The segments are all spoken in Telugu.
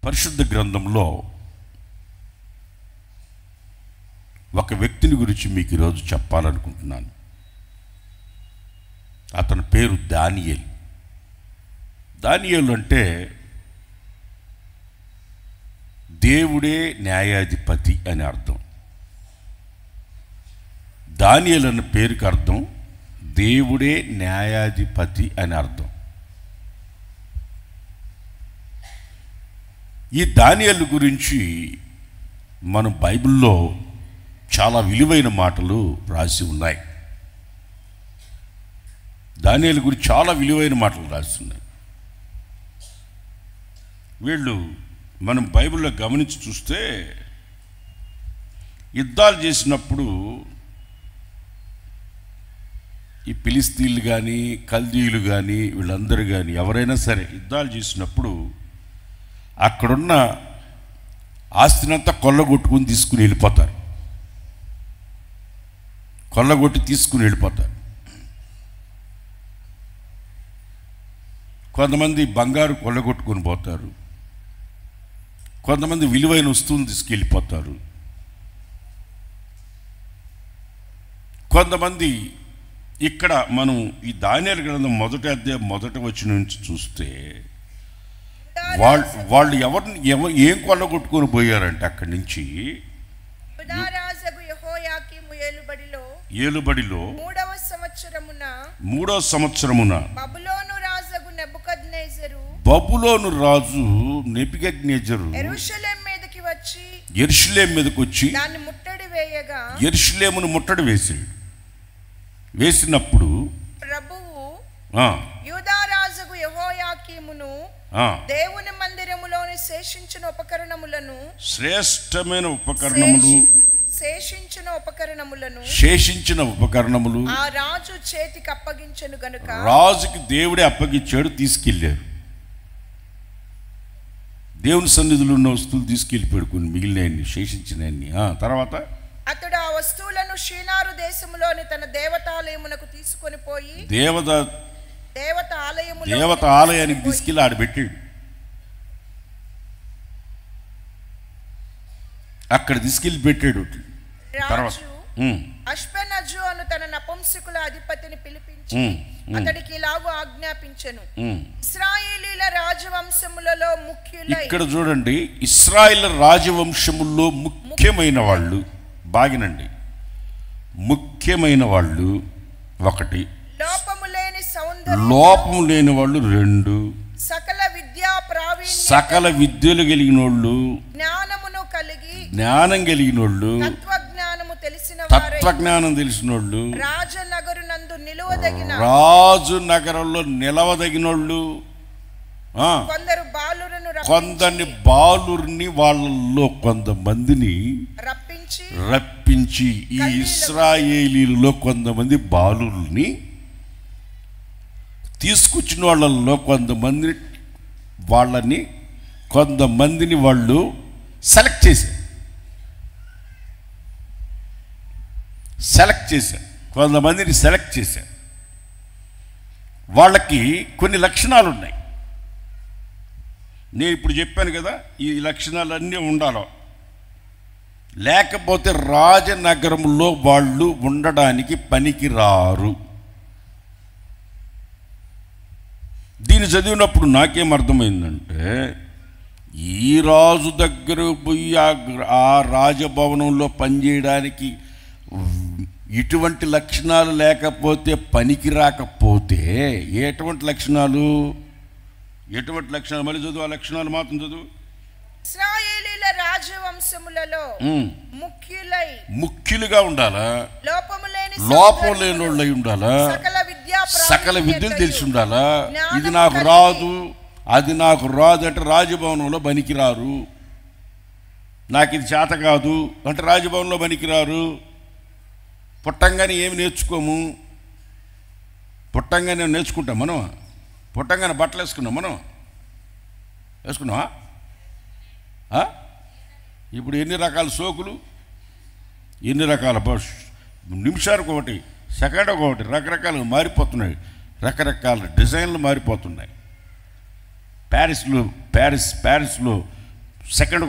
పరిశుద్ధ గ్రంథంలో ఒక వ్యక్తిని గురించి మీకు ఈరోజు చెప్పాలనుకుంటున్నాను. అతని పేరు దానియేలు. దానియేలు అంటే దేవుడే న్యాయాధిపతి అని అర్థం. దానియేలు అన్న పేరుకి అర్థం దేవుడే న్యాయాధిపతి అని అర్థం. ఈ దానియేలు గురించి మన బైబిల్లో చాలా విలువైన మాటలు రాసి ఉన్నాయి. దానియేలు గురించి చాలా విలువైన మాటలు రాసి ఉన్నాయి. వీళ్ళు మనం బైబిల్లో గమనించి చూస్తే యుద్ధాలు చేసినప్పుడు ఈ ఫిలిస్తీన్లు కానీ కల్దీయులు కానీ వీళ్ళందరూ కానీ ఎవరైనా సరే యుద్ధాలు చేసినప్పుడు అక్కడున్న ఆస్తినంతా కొల్లగొట్టుకుని తీసుకుని వెళ్ళిపోతారు. కొల్లగొట్టి తీసుకుని వెళ్ళిపోతారు. కొంతమంది బంగారు కొల్లగొట్టుకుని పోతారు, కొంతమంది విలువైన వస్తువులు తీసుకెళ్ళిపోతారు, కొంతమంది ఇక్కడ మనం ఈ దానియేలు గ్రంథం మొదటి అధ్యాయం మొదటి వచనం నుంచి చూస్తే వాళ్ళు ఏం కొల్లగొట్టుకొని పోయారంటే అక్కడి నుంచి ఏలుబడిలో మూడవ సంవత్సరమున బబులోను రాజు నెబుకద్నెజరు యెరూషలేము మీదకి వచ్చి యెరూషలేమును ముట్టడి వేసినప్పుడు ప్రభువు యూదా రాజుకు యెహోయాకీమును దేవుని మందిరములోని శేషించిన ఉపకరణములను శేషించిన ఉపకరణములు ఆ రాజు చేతికి అప్పగించెను గనుక రాజుకి దేవుడే అప్పగించాడు, తీసుకెళ్ళారు. దేవుని సన్నిధిలో ఉన్న వస్తువులు తీసుకెళ్ళిపోయాడు, కొన్ని మిగిలినవన్నీ శేషించినవన్నీ. తర్వాత అతడు ఆ వస్తువులను షీనారు దేశములోని తన దేవతాలయమునకు తీసుకొని పోయి దేవత ఆలయానికి తీసుకెళ్ళి ఆడబెట్టాడు. అక్కడ తీసుకెళ్ళి పెట్టాడు. తర్వాత అష్పెనజు అను తన నపుంసకుల అధిపతిని పిలిపించి అతడికి ఇలాగూ ఆజ్ఞాపించెను, ఇశ్రాయేలీల రాజవంశములలో ముఖ్యులై, ఇక్కడ చూడండి, ఇశ్రాయేల్ రాజవంశముల్లో ముఖ్యమైన వాళ్ళు, బాగినండి, ముఖ్యమైన వాళ్ళు ఒకటి, లోపము లేని వాళ్ళు రెండు, సకల విద్యలు కలిగిన వాళ్ళు, జ్ఞానం కలిగిన వాళ్ళు, తత్వజ్ఞానం తెలిసిన వాళ్ళు, రాజు నగరంలో నిలవదగిన వాళ్ళు, కొందరిని బాలుర్ని వాళ్ళల్లో కొంతమందిని రప్పించి ఈ ఇశ్రాయేలీలలో కొంతమంది బాలుర్ని తీసుకొచ్చిన వాళ్ళల్లో కొంతమందిని వాళ్ళు సెలెక్ట్ చేశారు. కొంతమందిని సెలెక్ట్ చేశారు. వాళ్ళకి కొన్ని లక్షణాలు ఉన్నాయి. నేను ఇప్పుడు చెప్పాను కదా, ఈ లక్షణాలన్నీ ఉండాలో, లేకపోతే రాజనగరంలో వాళ్ళు ఉండడానికి పనికి రారు. దీన్ని చదివినప్పుడు నాకేం అర్థమైందంటే, ఈ రాజు దగ్గర పోయి ఆ రాజభవనంలో పనిచేయడానికి ఇటువంటి లక్షణాలు లేకపోతే పనికి రాకపోతే ఎటువంటి లక్షణాలు మళ్ళీ చదువు, ఆ లక్షణాలు మాత్రం చదువు. ఇశ్రాయేలీల రాజవంశములలో ముఖ్యులుగా ఉండాలా, లోపం లేని వాళ్ళై ఉండాలా, సకల విద్యలు తెలిసి ఉండాలా. ఇది నాకు రాదు, అది నాకు రాదు అంటే రాజభవనంలో పనికిరారు. నాకు ఇది చేత కాదు అంటే రాజభవనంలో పనికిరారు. పుట్టంగానే ఏమి నేర్చుకోము. పుట్టంగానే నేర్చుకుంటాం మనం. పుట్టంగానే బట్టలు వేసుకున్నాం మనం, వేసుకున్నావా? ఇప్పుడు ఎన్ని రకాల సోకులు, ఎన్ని రకాల నిమిషానికి ఒకటి, సెకండ్కి ఒకటి, రకరకాలుగా మారిపోతున్నాయి. రకరకాల డిజైన్లు మారిపోతున్నాయి. ప్యారిస్లో సెకండ్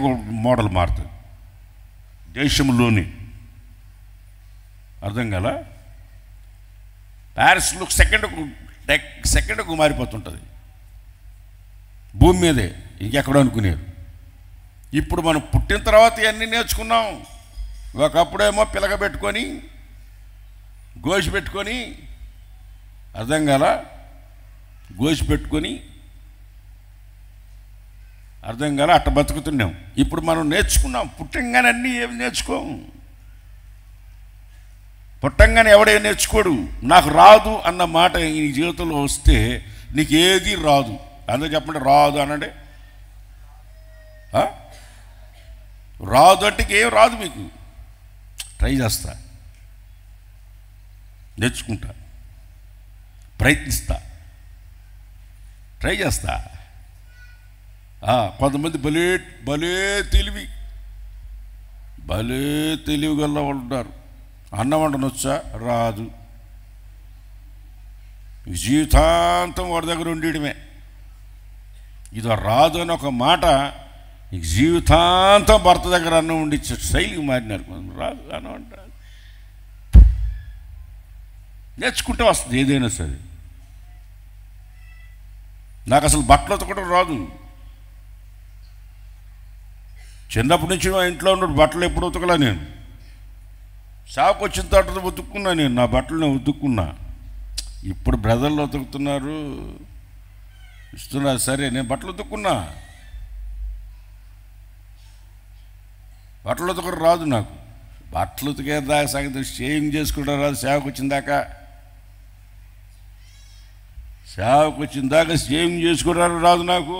మోడల్ మారుతుంది దేశంలోని. అర్థం కదా? ప్యారిస్లో సెకండ్కు మారిపోతుంటుంది. భూమి మీదే ఇంకెక్కడో అనుకునేరు. ఇప్పుడు మనం పుట్టిన తర్వాత ఇవన్నీ నేర్చుకున్నాం. ఒకప్పుడేమో పిలక పెట్టుకొని గోసి పెట్టుకొని, అర్థం కదా, గోసి పెట్టుకొని, అర్థం కదా, అట్ట బతుకుతున్నాం. ఇప్పుడు మనం నేర్చుకున్నాం. పుట్టంగానే అన్నీ ఏమి నేర్చుకోం. పుట్టంగానే ఎవడేం నేర్చుకోడు. నాకు రాదు అన్న మాట ఈ జీవితంలో వస్తే నీకు ఏది రాదు. అందులో చెప్పండి, రాదు అనండి. రాదు అంటే ఏం రాదు మీకు. ట్రై చేస్తా, నేర్చుకుంటా, ప్రయత్నిస్తా, ట్రై చేస్తా. కొంతమంది భలే భలే తెలివి గల్ల వాళ్ళు ఉంటారు. అన్నం వండనొచ్చా? రాదు. జీవితాంతం వాడి దగ్గర ఉండడమే. ఇది రాదు అని ఒక మాట నీకు జీవితాంతం భర్త దగ్గర అన్నం ఉండిచ్చే శైలికి మారినారు. రాదు అన్నం అంటారు. నేర్చుకుంటే వస్తుంది ఏదైనా సరే. నాకు అసలు బట్టలు ఉతకడం రాదు. చిన్నప్పటి నుంచి మా ఇంట్లో ఉన్న బట్టలు ఎప్పుడు ఉతకలా నేను. షాప్కి వచ్చిన తర్వాత ఉతుక్కున్నా నేను. నా బట్టలు నేను ఉతుక్కున్నా. ఇప్పుడు బ్రదర్లు ఉతుకుతున్నారు, ఇస్తున్నారు. సరే, నేను బట్టలు ఉతుక్కున్నా. బట్టలు ఉతకడం రాదు నాకు. బట్టలు ఉతికేదాకా సంగతి షేవింగ్ చేసుకోవడం రాదు. సేవకు వచ్చిన దాకా షేవింగ్ చేసుకోవడం రాదు నాకు.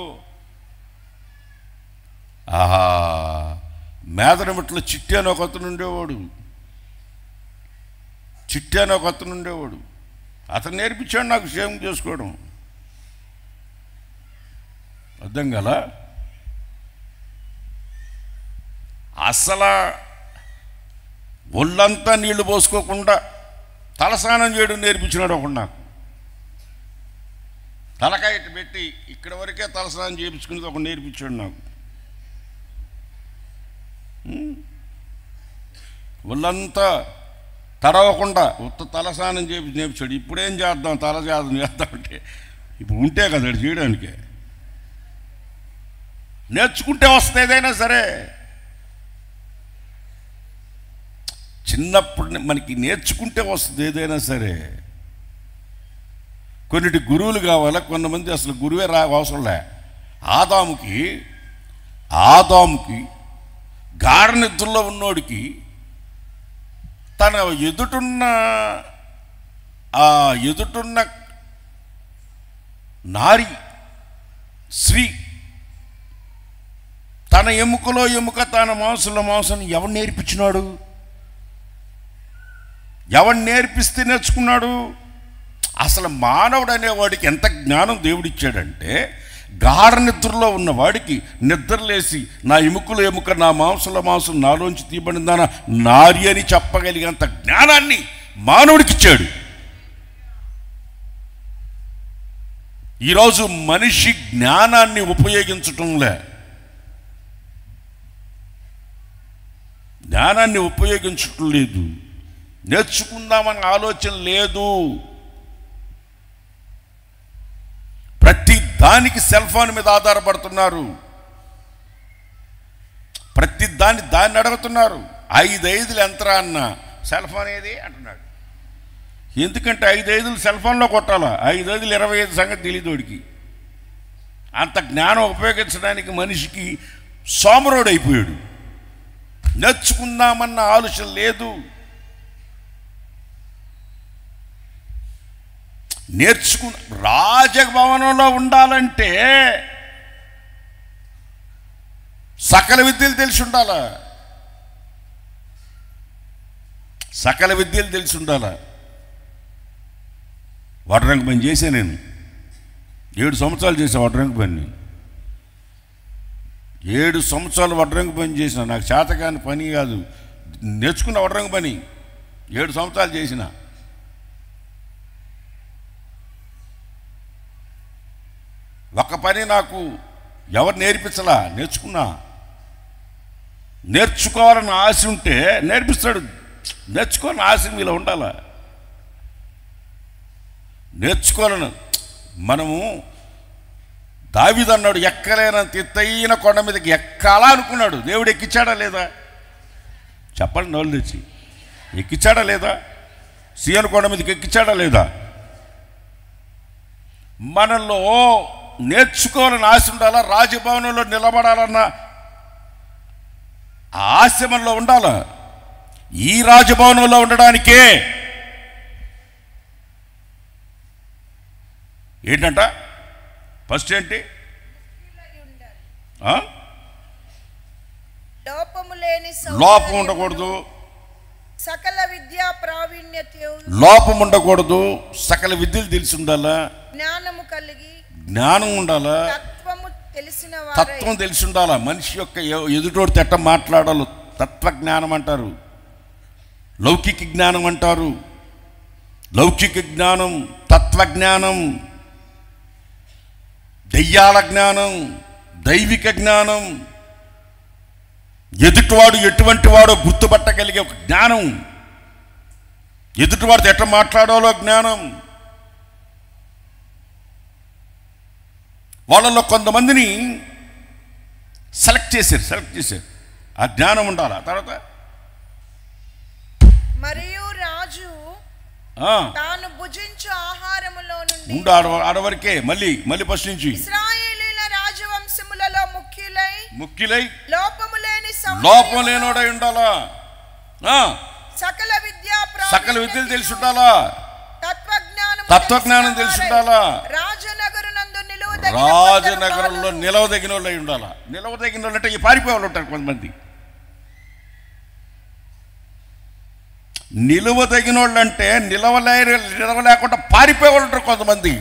మేదనమిట్లో చిట్టి అని ఒక అతను ఉండేవాడు. అతను నేర్పించాడు నాకు షేవింగ్ చేసుకోవడం. అర్థం కదా? అసలు ఒళ్ళంతా నీళ్లు పోసుకోకుండా తలస్నానం చేయడం నేర్పించినాడు ఒకడు నాకు. తలకాయ పెట్టి ఇక్కడ వరకే తలస్నానం చేయించుకునేది ఒకడు నేర్పించాడు నాకు. ఒళ్ళంతా తడవకుండా ఉత్త తలస్నానం నేర్పించాడు. ఇప్పుడేం చేద్దాం, చేద్దామంటే ఇప్పుడు ఉంటే కదా చేయడానికి. నేర్చుకుంటే వస్తుంది ఏదైనా సరే. చిన్నప్పుడు మనకి నేర్చుకుంటే వస్తుంది ఏదైనా సరే. కొన్నిటి గురువులు కావాలా, కొంతమంది అసలు గురువే అవసరంలే. ఆదాముకి గాఢ నిద్రలో ఉన్నోడికి తన ఎదుటున్న నారి స్త్రీ, తన ఎముకలో ఎముక, తన మాంసంలో మాంసం ఎవరు నేర్పించినాడు? ఎవరు నేర్పిస్తే నేర్చుకున్నాడు? అసలు మానవుడు అనేవాడికి ఎంత జ్ఞానం దేవుడిచ్చాడంటే, గాఢ నిద్రలో ఉన్నవాడికి నిద్రలేసి నా ఎముకలో ఎముక, నా మాంసంలో మాంసం నాలోంచి తీయబడిందాన నారి అని చెప్పగలిగేంత జ్ఞానాన్ని మానవుడికి ఇచ్చాడు. ఈరోజు మనిషి జ్ఞానాన్ని ఉపయోగించటంలే. జ్ఞానాన్ని ఉపయోగించటం లేదు. నేర్చుకుందామని ఆలోచన లేదు. ప్రతి దానికి సెల్ ఫోన్ మీద ఆధారపడుతున్నారు. ప్రతి దాన్ని అడుగుతున్నారు. 5 ఎంతరా అన్న సెల్ ఫోన్ ఏది అంటున్నాడు. ఎందుకంటే 5 సెల్ ఫోన్లో కొట్టాలా. 5 25 సంగతి తెలియదోడికి. అంత జ్ఞానం ఉపయోగించడానికి మనిషికి సోమరోడైపోయాడు. నేర్చుకుందామన్న ఆలోచన లేదు. రాజభవనంలో ఉండాలంటే సకల విద్యలు తెలిసి ఉండాలా. వడ్రంగి పని చేశా నేను. 7 సంవత్సరాలు చేశా వడ్రంగి పని. 7 సంవత్సరాలు వడ్రంగి పని చేసిన. నాకు చేతకాని పని కాదు, నేర్చుకున్న వడ్రంగి పని 7 సంవత్సరాలు చేసిన. ఒక పని నాకు ఎవరు నేర్పించలా, నేర్చుకున్నా. నేర్చుకోవాలని ఆశ ఉంటే నేర్పిస్తాడు. నేర్చుకోవాలని ఆశ మీలో ఉండాలా? నేర్చుకోవాలను. మనము దావీదు అన్నాడు, ఎక్కలేనంత ఎత్తైన కొండ మీదకి ఎక్కాలా అనుకున్నాడు. దేవుడు ఎక్కించాడా లేదా? చెప్పండి నోళ్ళు తెచ్చి. ఎక్కించాడా లేదా? సీయోను కొండ మీదకి ఎక్కించాడా లేదా? మనలో నేర్చుకోవాలని ఆశ ఉండాలా? రాజభవనంలో నిలబడాలన్న ఆశ మనలో ఉండాలా? ఈ రాజభవనంలో ఉండడానికే ఏంటంట? ఫస్ట్ ఏంటి? లోపం ఉండకూడదు. సకల విద్యా ప్రావీణ్యత, లోపం ఉండకూడదు. సకల విద్యలు తెలిసి ఉండాలా. జ్ఞానము కలిగి, జ్ఞానం ఉండాలా. తత్వము తెలిసిన తత్వం తెలిసి ఉండాలా. మనిషి యొక్క ఎదుటోడు తెట్ట మాట్లాడాలి. తత్వజ్ఞానం అంటారు, లౌకిక జ్ఞానం అంటారు. లౌకిక జ్ఞానం, తత్వజ్ఞానం, దయ్యాల జ్ఞానం, దైవిక జ్ఞానం, ఎదుటివాడు ఎటువంటి వాడో గుర్తుపట్టగలిగే ఒక జ్ఞానం, ఎదుటివాడితో ఎట్లా మాట్లాడాలో జ్ఞానం. వాళ్ళలో కొంతమందిని సెలెక్ట్ చేశారు. ఆ జ్ఞానం ఉండాలి. తర్వాత మరియు రాజు తాను భుజించు ఆహారములో నుండి ఆడవరకే మళ్ళీ ఫస్ట్ నుంచి ఇశ్రాయేలీయుల రాజవంశములలో ముఖ్యులై లోపం లేనోడై ఉండాలా. సకల విద్యలు తెలిసి ఉండాలా. తత్వజ్ఞానం తెలిసి ఉండాలా. రాజనగరంలో నిలవదగిన వాళ్ళు అయి ఉండాలా. నిలవదగిన వాళ్ళు అంటే ఈ పారిపోయే వాళ్ళు ఉంటారు కొంతమంది. నిలువదగిన వాళ్ళు అంటే నిలవలేకుండా పారిపోయే వాళ్ళు ఉంటారు కొంతమంది.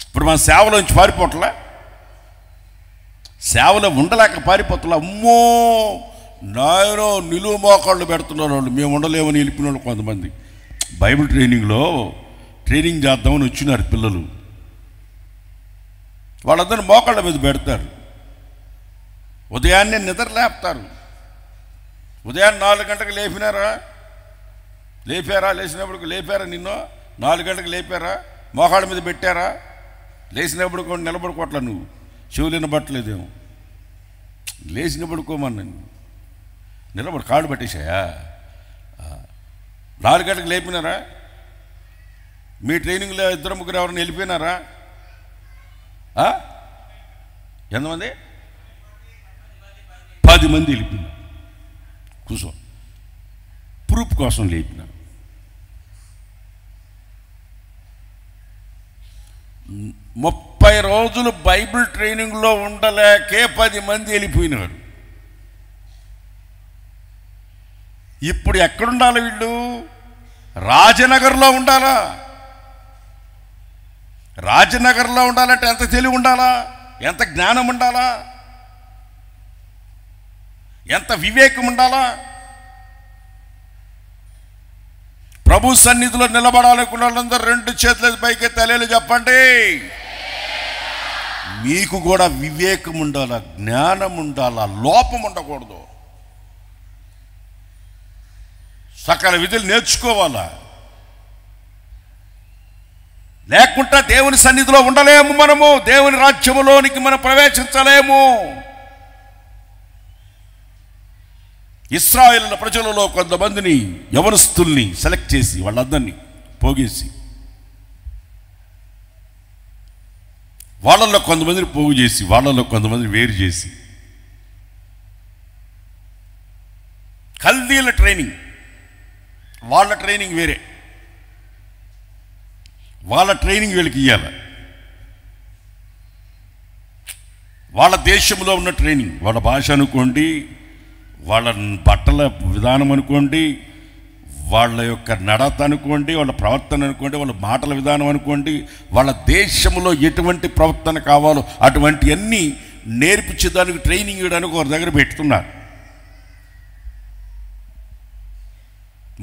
ఇప్పుడు మన సేవలోంచి పారిపోవట్లా, సేవలో ఉండలేక పారిపోతున్నా. అమ్మో నాయనో నిలువ మోకాళ్ళు పెడుతున్నారు వాళ్ళు, మేము ఉండలేమని వెళ్ళిపోయిన వాళ్ళు కొంతమంది. బైబిల్ ట్రైనింగ్ చేద్దామని వచ్చినారు పిల్లలు. వాళ్ళందరూ మోకాళ్ళ మీద పెడతారు. ఉదయాన్నే నిద్ర లేపుతారు. ఉదయాన్నే 4 గంటలకు లేచినప్పుడు లేపారా? నిన్ను 4 గంటలకు లేపారా? మోకాళ్ళ మీద పెట్టారా? లేచినప్పుడు కూడా నిలబడుకోవట్లా. నువ్వు చెవులు వినబట్టలేదేమో. లేచినప్పుడు కోమన్నాను, నిలబడి కాళ్ళు పట్టేశాయా? 4 గంటలకు లేపినారా? మీ ట్రైనింగ్లో 2-3 ఎవరైనా వెళ్ళిపోయినారా? ఎంతమంది? 10 మంది వెళ్ళిపోయినారు. కూర్చో, ప్రూఫ్ కోసం లేపిన. 30 రోజులు బైబిల్ ట్రైనింగ్లో ఉండలేకే 10 మంది వెళ్ళిపోయినారు. ఇప్పుడు ఎక్కడుండాలి వీళ్ళు? రాజనగర్లో ఉండాలా. రాజనగర్లో ఉండాలంటే ఎంత తెలివి ఉండాలా, ఎంత జ్ఞానం ఉండాలా, ఎంత వివేకం ఉండాలా. ప్రభు సన్నిధిలో నిలబడాలనుకున్న వాళ్ళందరూ 2 చేతుల పైకి తలేలు చెప్పండి. మీకు కూడా వివేకం ఉండాలా, జ్ఞానం ఉండాలా, లోపం ఉండకూడదు. సకల విధులు నేర్చుకోవాలా. లేకుంటే దేవుని సన్నిధిలో ఉండలేము. మనము దేవుని రాజ్యములోనికి మనం ప్రవేశించలేము. ఇశ్రాయేలు ప్రజలలో కొంతమందిని యవనస్తుల్ని సెలెక్ట్ చేసి వాళ్ళందరినీ పోగేసి, వాళ్ళల్లో కొంతమందిని పోగు చేసి, వాళ్ళల్లో కొంతమందిని వేరు చేసి, కల్దీల ట్రైనింగ్, వాళ్ళ ట్రైనింగ్ వేరే, వాళ్ళ ట్రైనింగ్ వీళ్ళకి ఇవ్వాలి. వాళ్ళ దేశంలో ఉన్న ట్రైనింగ్, వాళ్ళ భాష అనుకోండి, వాళ్ళ బట్టల విధానం అనుకోండి, వాళ్ళ యొక్క నడత అనుకోండి, వాళ్ళ ప్రవర్తన అనుకోండి, వాళ్ళ మాటల విధానం అనుకోండి, వాళ్ళ దేశంలో ఎటువంటి ప్రవర్తన కావాలో అటువంటి అన్నీ నేర్పించేదానికి ట్రైనింగ్ ఇవ్వడానికి ఒక దగ్గర పెట్టుతున్నారు.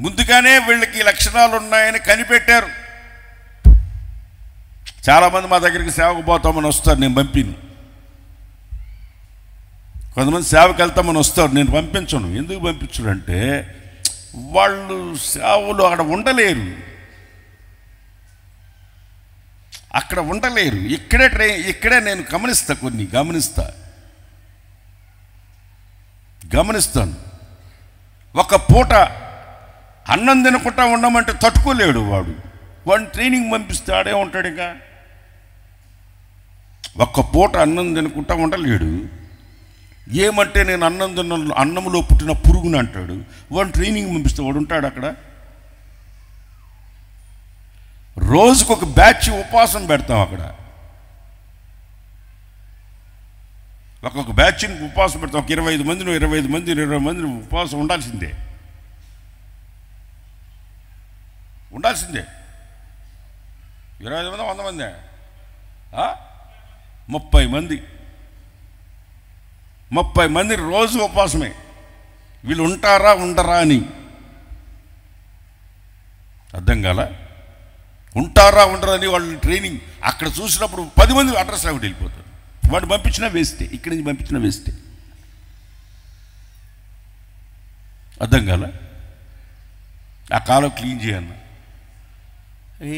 ముందుగానే వీళ్ళకి లక్షణాలు ఉన్నాయని కనిపెట్టారు. చాలామంది మా దగ్గరికి సేవకు పోతామని వస్తారు, నేను పంపిను. కొంతమంది సేవకి వెళ్తామని వస్తారు, నేను పంపించను. ఎందుకు పంపించడు అంటే వాళ్ళు సేవలు అక్కడ ఉండలేరు, అక్కడ ఉండలేరు. ఇక్కడే నేను గమనిస్తాను. ఒక పూట అన్నం తినకుండా ఉండమంటే తట్టుకోలేడు వాడు. వాడిని ట్రైనింగ్ పంపిస్తే ఆడే ఉంటాడు. ఇక ఒక్క పూట అన్నం తినకుండా ఉండలేడు. ఏమంటే నేను అన్నంలో పుట్టిన పురుగుని అంటాడు. వాడిని ట్రైనింగ్ పంపిస్తే వాడు ఉంటాడు అక్కడ. రోజుకు ఒక బ్యాచ్ ఉపవాసం పెడతాం అక్కడ. ఒక్కొక్క బ్యాచ్ని ఉపవాసం పెడతాం. ఒక 25 మందిని ఉపవాసం ఉండాల్సిందే. 25 మంది 100 మంది 30 మంది రోజు ఉపవాసమే. వీళ్ళు ఉంటారా ఉండరా అని అర్థం కాల. ఉంటారా ఉండరా అని వాళ్ళు ట్రైనింగ్ అక్కడ చూసినప్పుడు 10 మంది అడ్రస్ రాకుండా వెళ్ళిపోతారు. వాడు పంపించినా వేస్తే, ఇక్కడి నుంచి పంపించినా వేస్తే. అర్థం కాల. ఆ కాలం క్లీన్ చేయన్న.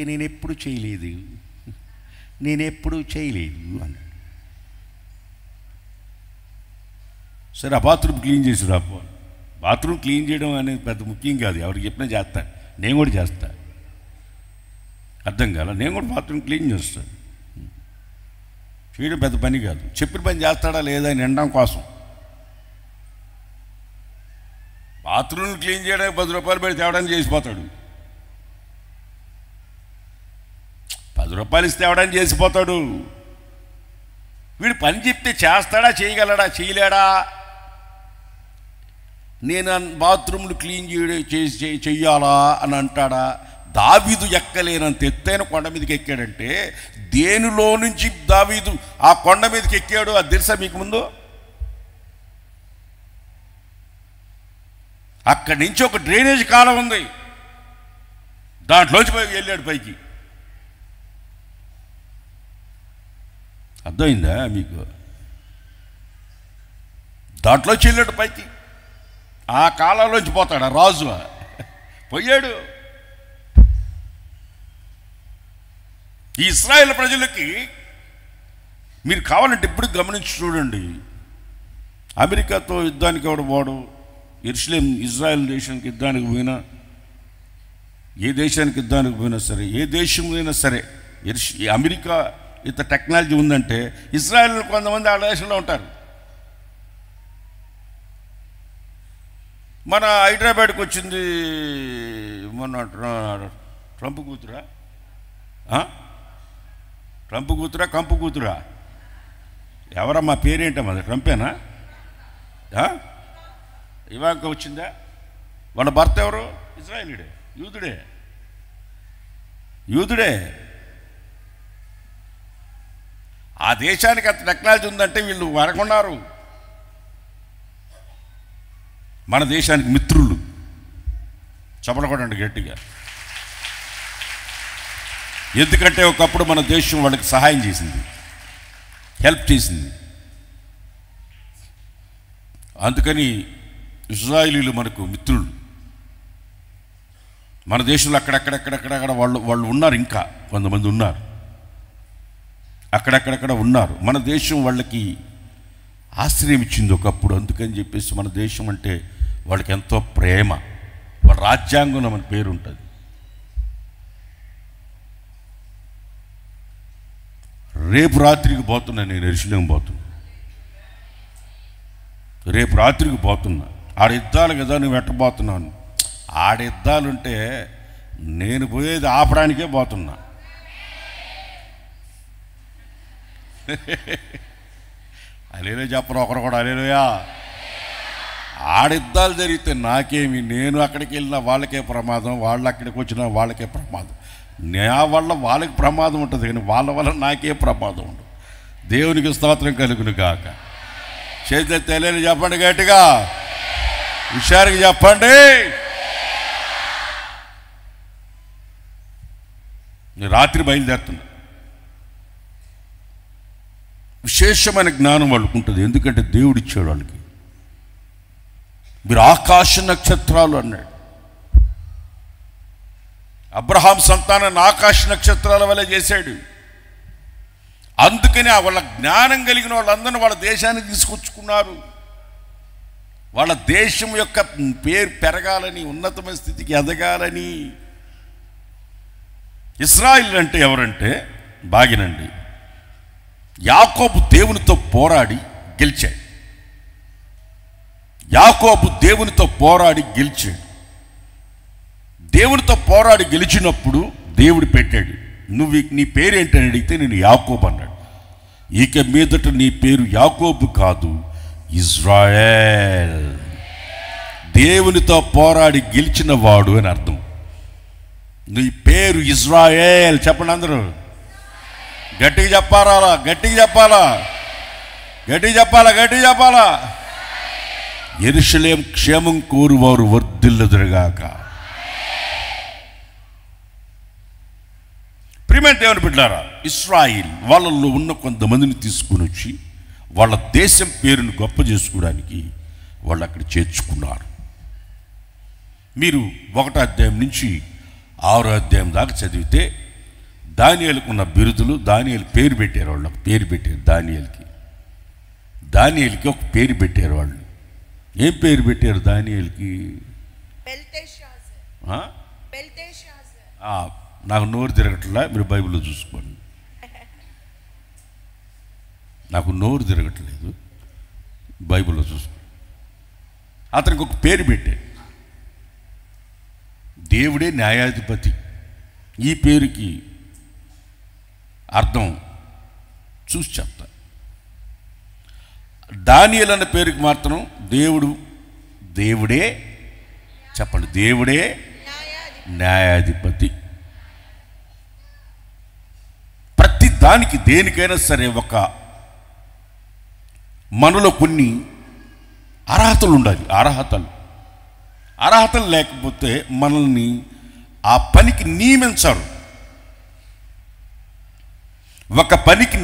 నేను ఎప్పుడు చేయలేదు అన్నాడు. సరే, ఆ బాత్రూమ్ క్లీన్ చేసి రాపో. బాత్రూమ్ క్లీన్ చేయడం అనేది పెద్ద ముఖ్యం కాదు, ఎవరికి చెప్పినా చేస్తా. నేను కూడా చేస్తా. అర్థం కాల. నేను కూడా బాత్రూమ్ క్లీన్ చేస్తాను. చేయడం పెద్ద పని కాదు. చెప్పిన పని చేస్తాడా లేదా అని వినడం కోసం. బాత్రూమ్ క్లీన్ చేయడానికి 10 రూపాయలు పెట్టి తేవడానికి చేసిపోతాడు. 10 రూపాయలు ఇస్తే తేవడానికి చేసిపోతాడు. వీడు పని చెప్తే చేస్తాడా, చేయగలడా, చేయలేడా? నేను బాత్రూమ్లు క్లీన్ చెయ్యాలా అని అంటాడా? దావీదు ఎక్కలేనంత ఎత్తైన కొండ మీదకి ఎక్కాడంటే దేనిలో నుంచి దావీదు ఆ కొండ మీదకి ఎక్కాడు అది తెలుసా మీకు ముందు? అక్కడి నుంచి ఒక డ్రైనేజ్ కాలం ఉంది, దాంట్లోంచి వెళ్ళాడు పైకి. అర్థమైందా మీకు? దాంట్లోంచి వెళ్ళాడు పైకి. ఆ కాలంలోంచి పోతాడు ఆ రాజు. పోయాడు. ఈ ఇశ్రాయేలు ప్రజలకి మీరు కావాలంటే ఇప్పుడు గమనించి చూడండి. అమెరికాతో యుద్ధానికి ఎవడు పోడు, యెరూషలేం ఇజ్రాయెల్ దేశానికి యుద్ధానికి పోయినా, ఏ దేశానికి యుద్ధానికి పోయినా సరే, ఏ దేశం అయినా సరే, అమెరికా ఇంత టెక్నాలజీ ఉందంటే ఇజ్రాయెల్ కొంతమంది ఆ దేశంలో ఉంటారు. మన హైదరాబాద్కి వచ్చింది మొన్న ట్రంప్ కూతురా, కంపు కూతురా, ఎవరమ్మా పేరేంటమ్మా? ట్రంపేనా? ఇవాంక వచ్చిందా? వాళ్ళ భర్త ఎవరు? ఇజ్రాయేలీడే, యూదుడే. ఆ దేశానికి అంత టెక్నాలజీ ఉందంటే వీళ్ళు వరకున్నారు. మన దేశానికి మిత్రులు. చెప్పలకూడండి గట్టిగా. ఎందుకంటే ఒకప్పుడు మన దేశం వాళ్ళకి సహాయం చేసింది, హెల్ప్ చేసింది. అందుకని ఇజ్రాయేలీలు మనకు మిత్రులు. మన దేశంలో అక్కడక్కడ వాళ్ళు ఉన్నారు, ఇంకా కొంతమంది ఉన్నారు, అక్కడక్కడ ఉన్నారు. మన దేశం వాళ్ళకి ఆశ్రయం ఇచ్చింది ఒకప్పుడు. అందుకని చెప్పేసి మన దేశం అంటే వాళ్ళకి ఎంతో ప్రేమ. వాళ్ళ రాజ్యాంగంలో మన పేరు ఉంటుంది. రేపు రాత్రికి పోతున్నా, నేను యెరూషలేం పోతున్నా. రేపు రాత్రికి పోతున్నా. ఆడిద్దాలు కదా, నువ్వు వెట్టబోతున్నాను. ఆడిద్దాలుంటే నేను పోయేది ఆపడానికే పోతున్నా. అలేలో చెప్పరు ఒకరు కూడా. అలేలోయా. ఆడిద్దాలు జరిగితే నాకేమి, నేను అక్కడికి వెళ్ళినా వాళ్ళకే ప్రమాదం, వాళ్ళు అక్కడికి వచ్చినా వాళ్ళకే ప్రమాదం. నా వల్ల వాళ్ళకి ప్రమాదం ఉంటుంది కానీ వాళ్ళ వల్ల నాకే ప్రమాదం ఉండదు. దేవునికి స్తోత్రం కలుగును గాక. చేతులు తెలియని చెప్పండి గట్టిగా, హుషారుగా చెప్పండి. నేను రాత్రి బయలుదేరుతున్నా. విశేషమైన జ్ఞానం వాళ్ళకు ఉంటుంది. ఎందుకంటే దేవుడు ఇచ్చాడు వాళ్ళకి. మీరు ఆకాశ నక్షత్రాలు అన్నాడు. అబ్రహాం సంతానాన్ని ఆకాశ నక్షత్రాల వల్ల చేశాడు. అందుకని వాళ్ళ జ్ఞానం కలిగిన వాళ్ళందరూ వాళ్ళ దేశాన్ని తీసుకొచ్చుకున్నారు. వాళ్ళ దేశం యొక్క పేరు పెరగాలని, ఉన్నతమైన స్థితికి ఎదగాలని. ఇశ్రాయేలు అంటే ఎవరంటే బాగినండి, యాకోబు దేవునితో పోరాడి గెలిచాడు. యాకోబు దేవునితో పోరాడి గెలిచాడు. దేవునితో పోరాడి గెలిచినప్పుడు దేవుడు పెట్టాడు, నువ్వు నీ పేరేంటని అడిగితే నేను యాకోబు అన్నాడు. ఇక మీదట నీ పేరు యాకోబు కాదు, ఇజ్రాయేల్. దేవునితో పోరాడి గెలిచిన వాడు అని అర్థం. నీ పేరు ఇజ్రాయేల్. చెప్పండి అందరూ గట్టిగా చెప్పాలా, గట్టిగా చెప్పాలా, గట్టిగా చెప్పాలా, గట్టిగా చెప్పాలా. యెరూషలేము క్షేమం కోరువారు వర్ధిల్లుదురుగాక. ప్రియమైన దేవుని బిడ్డలారా, ఇశ్రాయేల్ వాళ్ళల్లో ఉన్న కొంతమందిని తీసుకుని వచ్చి వాళ్ళ దేశం పేరును గొప్ప చేసుకోవడానికి వాళ్ళు అక్కడ చేర్చుకున్నారు. మీరు 1వ అధ్యాయం నుంచి 6వ అధ్యాయం దాకా చదివితే దానియేలుకు ఉన్న బిరుదులు, దానియేలు పేరు పెట్టారు. వాళ్ళు పేరు పెట్టారు దానియేలుకి. దానియేలుకి ఒక పేరు పెట్టారు వాళ్ళు. ఏం పేరు పెట్టారు దానియేలుకి? నాకు నోరు తిరగట్లా, మీరు బైబిల్లో చూసుకోండి. నాకు నోరు తిరగట్లేదు, బైబిల్లో చూసుకోండి. అతనికి ఒక పేరు పెట్టాడు, దేవుడే న్యాయాధిపతి. ఈ పేరుకి అర్థం చూసి చెప్తా. దానియేలు అన్న పేరుకి మాత్రం దేవుడే చెప్పండి, దేవుడే న్యాయాధిపతి. ప్రతి దానికి దేనికైనా సరే ఒక మనలో కొన్ని అర్హతలు ఉండాలి. అర్హతలు లేకపోతే మనల్ని ఆ పనికి నియమించారు. ఒక పనికి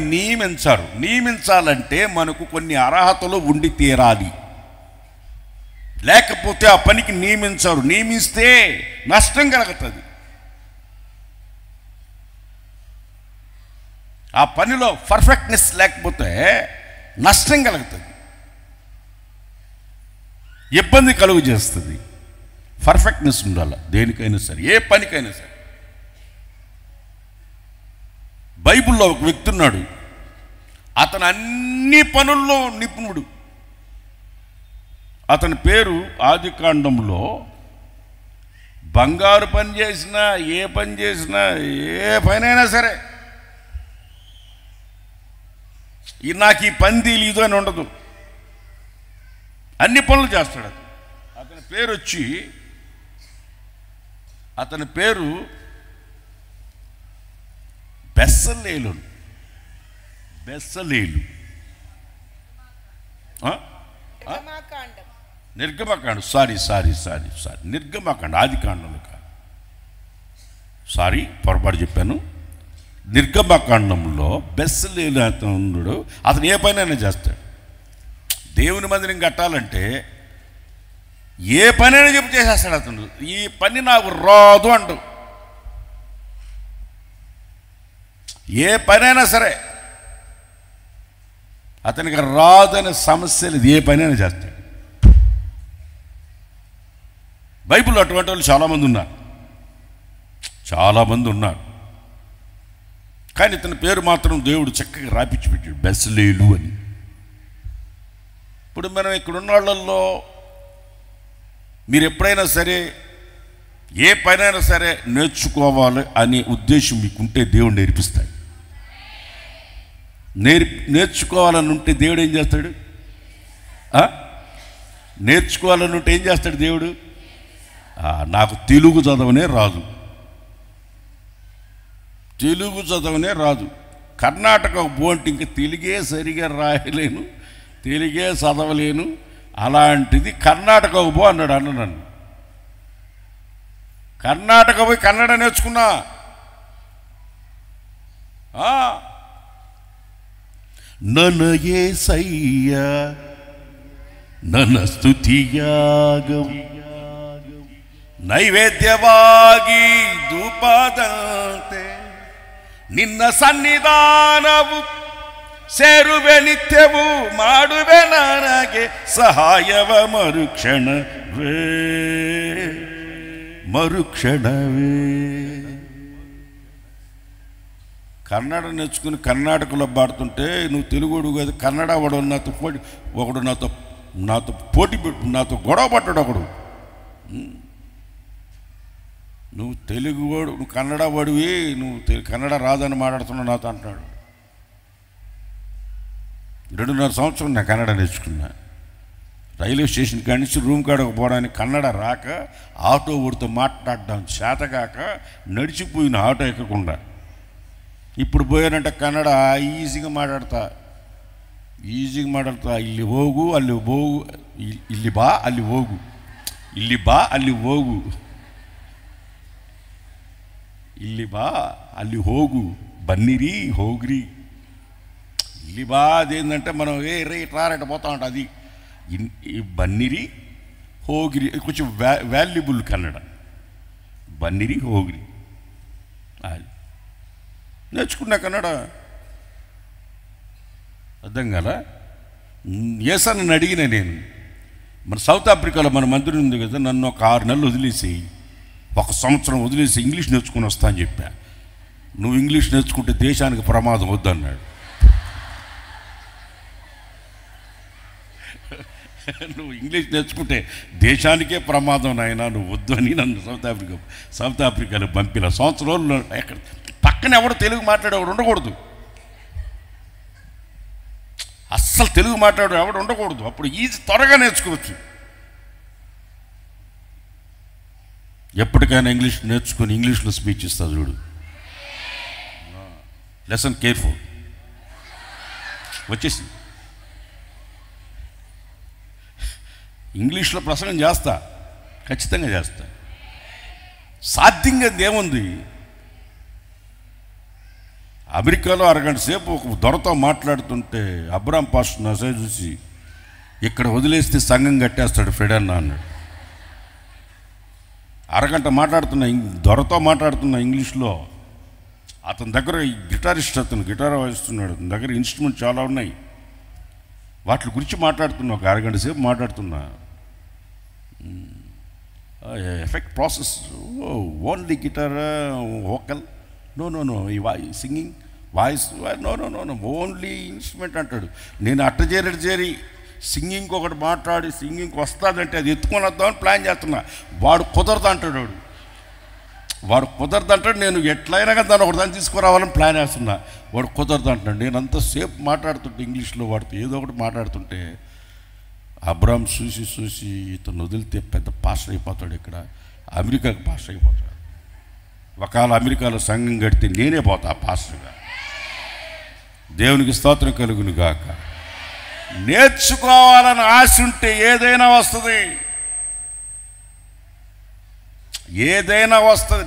నియమించాలంటే మనకు కొన్ని అర్హతలు ఉండి తీరాలి. లేకపోతే ఆ పనికి నియమించారు. నియమిస్తే నష్టం కలుగుతుంది. ఆ పనిలో పర్ఫెక్ట్నెస్ లేకపోతే నష్టం కలుగుతుంది, ఇబ్బంది కలుగు చేస్తుంది. పర్ఫెక్ట్నెస్ ఉండాలి దేనికైనా సరే, ఏ పనికైనా సరే. బైబిల్లో ఒక వ్యక్తి ఉన్నాడు, అతను అన్ని పనుల్లో నిపుణుడు. అతని పేరు ఆదికాండంలో బంగారు పని చేసినా, ఏ పని చేసినా, ఏ పనైనా సరే నాకు ఈ పని తెలియదు అని ఉండదు, అన్ని పనులు చేస్తాడు. అతని పేరు బెస్సలేలు. నిర్గమకాండం, సారీ నిర్గమకాండం, ఆదికాండంలో కాదు, సారీ పొరపాటు చెప్పాను. నిర్గమకాండంలో బెస్సలేలు అతను ఉన్నాడు. అతను ఏ పనైనా చేస్తాడు. దేవుని మందిరం కట్టాలంటే ఏ పనైనా చెప్పి చేసేస్తాడు అతను. ఈ పని నాకు రాదు అంటూ, ఏ పనైనా సరే అతనికి రాదనే సమస్య లేదు, ఏ పనైనా చేస్తాడు. బైబిల్లో అటువంటి వాళ్ళు చాలామంది ఉన్నారు. కానీ ఇతని పేరు మాత్రం దేవుడు చక్కగా రాపిచ్చి పెట్టాడు, బెస్సలేలు అని. ఇప్పుడు మనం ఇక్కడున్న వాళ్ళల్లో మీరు ఎప్పుడైనా సరే ఏ పనైనా సరే నేర్చుకోవాలి అనే ఉద్దేశం మీకుంటే దేవుడు నేర్పిస్తాడు. నేర్చుకోవాలని ఉంటే దేవుడు ఏం చేస్తాడు? నేర్చుకోవాలని ఉంటే ఏం చేస్తాడు దేవుడు? నాకు తెలుగు చదవనే రాదు, కర్ణాటక బోంటి ఇంకా తెలుగే సరిగా రాయలేను, తెలుగే చదవలేను, అలాంటిది కర్ణాటకకు పో అన్నాడు. నన్ను కర్ణాటక పోయి కన్నడ నేర్చుకున్నా. ನನ್ನ యేసయ్య ನನ್ನ ಸ್ತುತಿಯಾಗಂ ನೈವೇದ್ಯವಾಗಿ ಧೂಪದಂತೆ ನಿನ್ನ ಸನ್ನಿಧಾನವು ಸೇರುವೆ ನಿತ್ಯವು ಮಾಡುವೆ ನನಗೆ ಸಹಾಯವ మరుక్షణవే. కన్నడ నేర్చుకుని కర్ణాటకలో పాడుతుంటే నువ్వు తెలుగుడు కదా, కన్నడ వాడు నాతో పోటీ నాతో గొడవ పడ్డాడు ఒకడు. నువ్వు తెలుగు వాడు, నువ్వు కన్నడ వాడివి, నువ్వు కన్నడ రాదని మాట్లాడుతున్నావు నాతో అంటున్నాడు. 2.5 సంవత్సరం నేను కన్నడ నేర్చుకున్నా. రైల్వే స్టేషన్ కాడి నుంచి రూమ్ కాడకు పోవడానికి కన్నడ రాక, ఆటో ఊరితో మాట్లాడడం చేతగాక నడిచిపోయిన ఆటో ఎక్కకుండా. ఇప్పుడు పోయానంటే కన్నడ ఈజీగా మాట్లాడతా. ಇಲ್ಲಿ ಹೋಗು ಅಲ್ಲಿ ಹೋಗು, ಇಲ್ಲಿ ಬಾ ಅಲ್ಲಿ ಹೋಗು, ಇಲ್ಲಿ ಬಾ ಅಲ್ಲಿ ಹೋಗು, ಇಲ್ಲಿ ಬಾ ಅಲ್ಲಿ ಹೋಗು, బన్నిరి హోగ్రి. ಇಲ್ಲಿ బా అదేంటంటే మనం రారట పోతా ఉంటాం. అది బన్నిరి హోగిరి కొంచెం వాల్యుబుల్ కన్నడ. బన్నిరి హోగిరి నేర్చుకున్నా కన్నడ. అర్థం కదా. ఏసన్నని అడిగిన నేను, మన సౌత్ ఆఫ్రికాలో మన మంత్రి ఉంది కదా, నన్ను ఒక 6 నెలలు వదిలేసి 1 సంవత్సరం వదిలేసి ఇంగ్లీష్ నేర్చుకుని వస్తా అని చెప్పా. నువ్వు ఇంగ్లీష్ నేర్చుకుంటే దేశానికి ప్రమాదం వద్దన్నాడు. నువ్వు ఇంగ్లీష్ నేర్చుకుంటే దేశానికే ప్రమాదం నాయనా, నువ్వు వద్దు అని నన్ను సౌత్ ఆఫ్రికాలో పంపిన. సంవత్సరంలో ఎక్కడ పక్కన ఎవడు తెలుగు మాట్లాడేవాడు ఉండకూడదు, అస్సలు తెలుగు మాట్లాడే ఎవడు ఉండకూడదు. అప్పుడు త్వరగా నేర్చుకోవచ్చు. ఎప్పటికైనా ఇంగ్లీష్ నేర్చుకుని ఇంగ్లీష్లో స్పీచ్ ఇస్తా చూడు. Lesson careful. వచ్చేసి ఇంగ్లీష్లో ప్రసంగం చేస్తా, ఖచ్చితంగా చేస్తా. సాధ్యంగా ఏముంది? అమెరికాలో 1 గంట సేపు ఒక దొరతో మాట్లాడుతుంటే అబ్రాం పాస్టర్ నసే చూసి, ఇక్కడ వదిలేస్తే సంఘం కట్టేస్తాడు ఫ్రెడ్ అన్న అన్నాడు. 1 గంట మాట్లాడుతున్నా, దొరతో మాట్లాడుతున్నా ఇంగ్లీష్లో. అతని దగ్గర గిటారిస్ట్, అతను గిటార్ వాయిస్తున్నాడు, అతని దగ్గర ఇన్స్ట్రుమెంట్ చాలా ఉన్నాయి. వాటి గురించి మాట్లాడుతున్నా, ఒక 1 గంట సేపు మాట్లాడుతున్నా. Effect process, only guitar vocal, no singing voice, no only instrument అంటాడు. నేను చేరి సింగింగ్ ఒకటి మాట్లాడి సింగింగ్కి వస్తుందంటే అది ఎత్తుకొని వద్దామని ప్లాన్ చేస్తున్నా. వాడు కుదరదు అంటాడు. నేను ఎట్లయినా కానీ దాన్ని ఒకటి దాన్ని తీసుకురావాలని ప్లాన్ చేస్తున్నా. వాడు కుదరదు అంటున్నాడు. నేను అంతసేపు మాట్లాడుతుంటే ఇంగ్లీష్లో వాడితో ఏదో ఒకటి మాట్లాడుతుంటే అబ్రామ్ చూసి ఇతను వదిలితే పెద్ద పాస్టర్ అయిపోతాడు, ఇక్కడ అమెరికాకి పాస్టర్ అయిపోతాడు. ఒకవేళ అమెరికాలో సంఘం కడితే నేనే పోతా పాస్టర్గా. దేవునికి స్తోత్రం కలుగును గాక. నేర్చుకోవాలని ఆశ ఉంటే ఏదైనా వస్తుంది,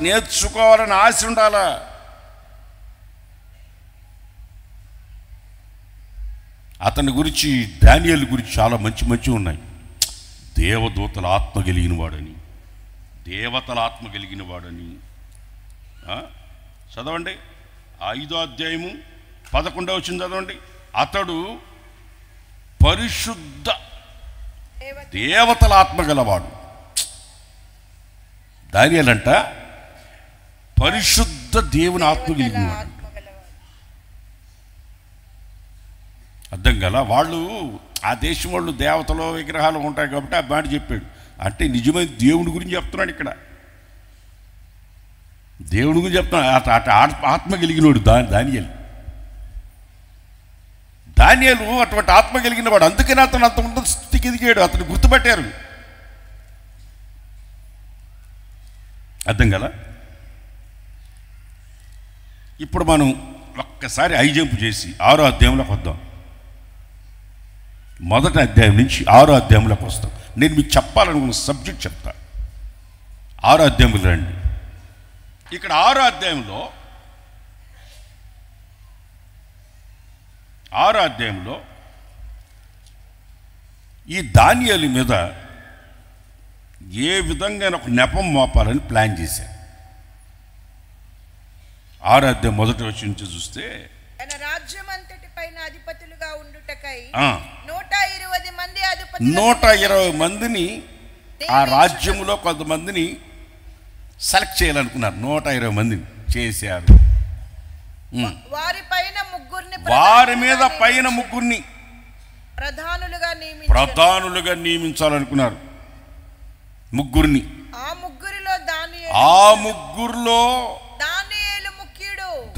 నేర్చుకోవాలని ఆశ ఉండాలా. అతని గురించి, దానియేలు గురించి చాలా మంచి ఉన్నాయి. దేవతల ఆత్మ కలిగిన వాడని చదవండి. 5వ అధ్యాయము 11వ వచనం చదవండి. అతడు పరిశుద్ధ దేవతల ఆత్మ గలవాడు. దానియేలంట పరిశుద్ధ దేవుని ఆత్మ కలిగినవాడు. అర్థం కదా. వాళ్ళు ఆ దేశం వాళ్ళు దేవతలు విగ్రహాలు ఉంటాయి కాబట్టి ఆ మాట చెప్పాడు. అంటే నిజమైన దేవుని గురించి చెప్తున్నాడు ఇక్కడ. దేవుని గురించి చెప్తున్నాడు. ఆత్మ కలిగినవాడు దానియేలు అటువంటి ఆత్మ కలిగిన వాడు. అందుకని అతను అంత ఉన్నత స్థితికి ఎదిగాడు. అతను గుర్తుపట్టారు. అర్థం కదా. ఇప్పుడు మనం ఒక్కసారి హైజంప్ చేసి 6వ అధ్యాయంలోకి వద్దాం. 1వ అధ్యాయం నుంచి 6వ అధ్యాయంలోకి వస్తాం. నేను మీకు చెప్పాలనుకున్న సబ్జెక్ట్ చెప్తా. 6వ అధ్యాయంలో రండి. ఇక్కడ 6వ అధ్యాయంలో 6వ అధ్యాయంలో ఈ దానియేలు మీద ఏ విధంగా ఒక నెపం మోపాలని ప్లాన్ చేశారు. 6వ అధ్యాయం 1వ వచనం నుంచి చూస్తే, తన రాజ్యం అంతటి పైన అధిపతులుగా ఉండుటకై 120 మంది అధిపతులు మందిని ఆ రాజ్యంలో కొంతమందిని సెలెక్ట్ చేయాలనుకున్నారు. 120 మందిని చేశారు. వారి మీద పైన ముగ్గురిని ప్రధానులుగా నియమించాలనుకున్నారు. ముగ్గురిని. ఆ ముగ్గురులో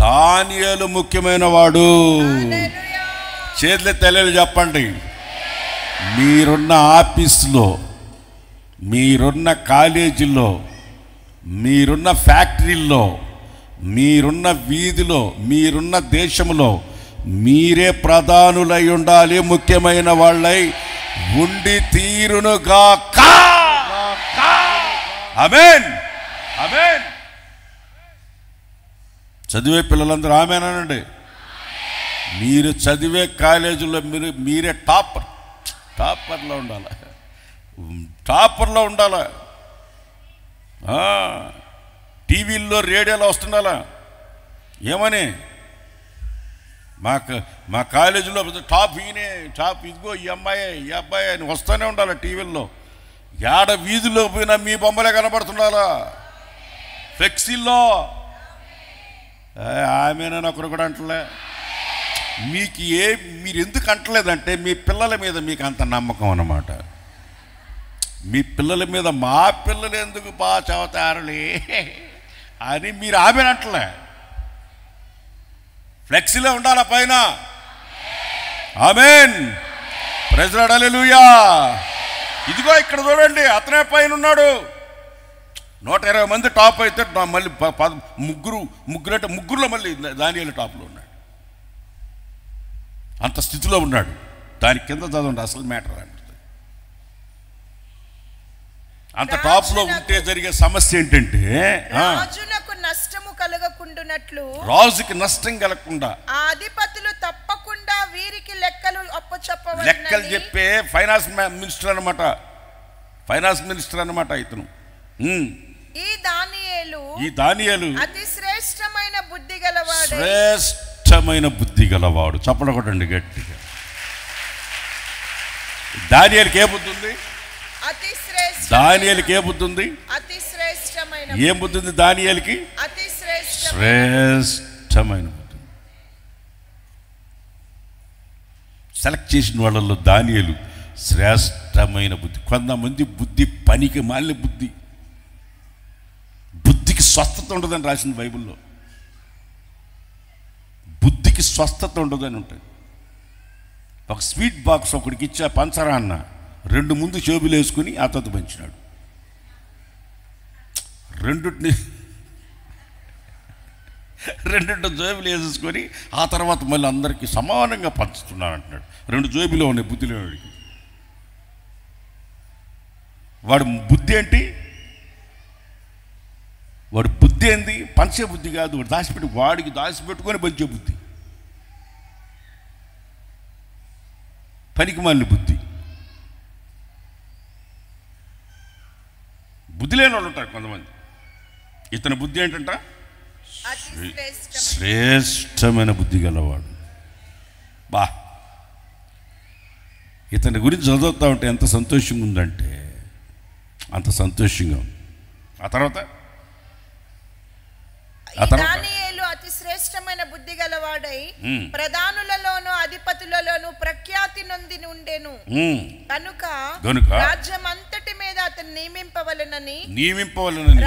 దానియేలు ముఖ్యమైన వాడు. చేతుల తెల్లలు చెప్పండి. మీరున్న ఆఫీసులో, మీరున్న కాలేజీలో, మీరున్న ఫ్యాక్టరీల్లో, మీరున్న వీధిలో, మీరున్న దేశంలో మీరే ప్రధానులై ఉండాలి. ముఖ్యమైన వాళ్ళై ఉండి తీరునుగాక. ఆమేన్, ఆమేన్. చదివే పిల్లలందరూ ఆమేనండి. మీరు చదివే కాలేజీలో మీరే టాపర్లో ఉండాలి. టాపర్లో ఉండాలి. టీవీల్లో, రేడియోలో వస్తుండాలా. ఏమని? మా కాలేజీలో టాప్ ఈయనే, టాప్ ఇదిగో ఈ అమ్మాయి, ఈ అబ్బాయి అని వస్తూనే ఉండాలి టీవీల్లో. ఏడ వీధిలో పోయినా మీ బొమ్మలే కనబడుతుండాలా. ఫ్లెక్సీల్లో. ఆమెనని ఒకరు కూడా అంటలే. మీరు ఎందుకు అంటలేదంటే మీ పిల్లల మీద మీకు అంత నమ్మకం అన్నమాట. మీ పిల్లల మీద మా పిల్లలు ఎందుకు బాగా చదువుతారులే అని మీరు ఆమెనంటలే. ఫ్లెక్సీలో ఉండాలా పైన. ఆమేన్. ప్రైజ్ లార్డ్, హల్లెలూయా. ఇదిగో ఇక్కడ చూడండి, అతనే పైన ఉన్నాడు. 120 మంది టాప్ అయితే మళ్ళీ ముగ్గురులో మళ్ళీ దానియేలు టాప్లో ఉన్నాడు. అంత స్థితిలో ఉన్నాడు. దాని కింద చదవండి అసలు మ్యాటర్ అంటే. అంత టాప్ లో ఉంటే జరిగే సమస్య ఏంటంటే రాజునకు నష్టము కలగకుండునట్లు, రాజుకి నష్టం కలగకుండా ఆ అధిపతులు తప్పకుండా వీరికి లెక్కలు అప్పచెప్పవలెనని. లెక్కలు చెప్పే ఫైనాన్స్ మినిస్టర్ అన్నమాట. ఫైనాన్స్ మినిస్టర్ అన్నమాట ఇతను. ఈ దానియేలు అతి శ్రేష్టమైన బుద్ధి గలవాడు. చెప్పడకొట్టండి గట్టిగా. దానియేలుకి ఏ బుద్ధి ఉంది? దానియేలుకి ఏ బుద్ధి ఉంది? ఏం బుద్ధి ఉంది దానియేలుకి? శ్రేష్టమైన బుద్ధి. సెలెక్ట్ చేసిన వాళ్ళల్లో దానియేలు శ్రేష్టమైన బుద్ధి. కొంతమంది బుద్ధి పనికి మాలిన బుద్ధి. బుద్ధికి స్వస్థత ఉండదని రాసింది బైబిల్లో. బుద్ధికి స్వస్థత ఉండదని ఉంటుంది. ఒక స్వీట్ బాక్స్ ఒకడికి ఇచ్చా పంచరా అన్న, 2 ముందు చెబులు వేసుకుని అతను పంచినాడు. 2 జోబులు వేసేసుకొని ఆ తర్వాత మళ్ళీ అందరికీ సమానంగా పంచుతున్నాడు అంటున్నాడు. 2 జోబులో ఉన్నాయి బుద్ధి లేనివాడికి. వాడు బుద్ధి ఏంటి? వాడు బుద్ధి ఏంది? పంచే బుద్ధి కాదు. వాడు వాడికి దాచిపెట్టుకొని పంచే బుద్ధి. పనికి మాలిన బుద్ధి. బుద్ధి లేని వాళ్ళు ఉంటారు కొంతమంది. ఇతని బుద్ధి ఏంటంట? శ్రేష్టమైన బుద్ధి గలవాడు. బా, ఇతని గురించి చదువుతా ఉంటే ఎంత సంతోషంగా ఉందంటే అంత సంతోషంగా ఉంది. ఆ తర్వాత దానియేలు అతి శ్రేష్టమైన బుద్ధి గలవాడై ప్రధానులలోను అధిపతులలోను ప్రఖ్యాతి నొంది ఉండెను. కనుక రాజ్యం అంతటి మీద అతను నియమింపవలెనని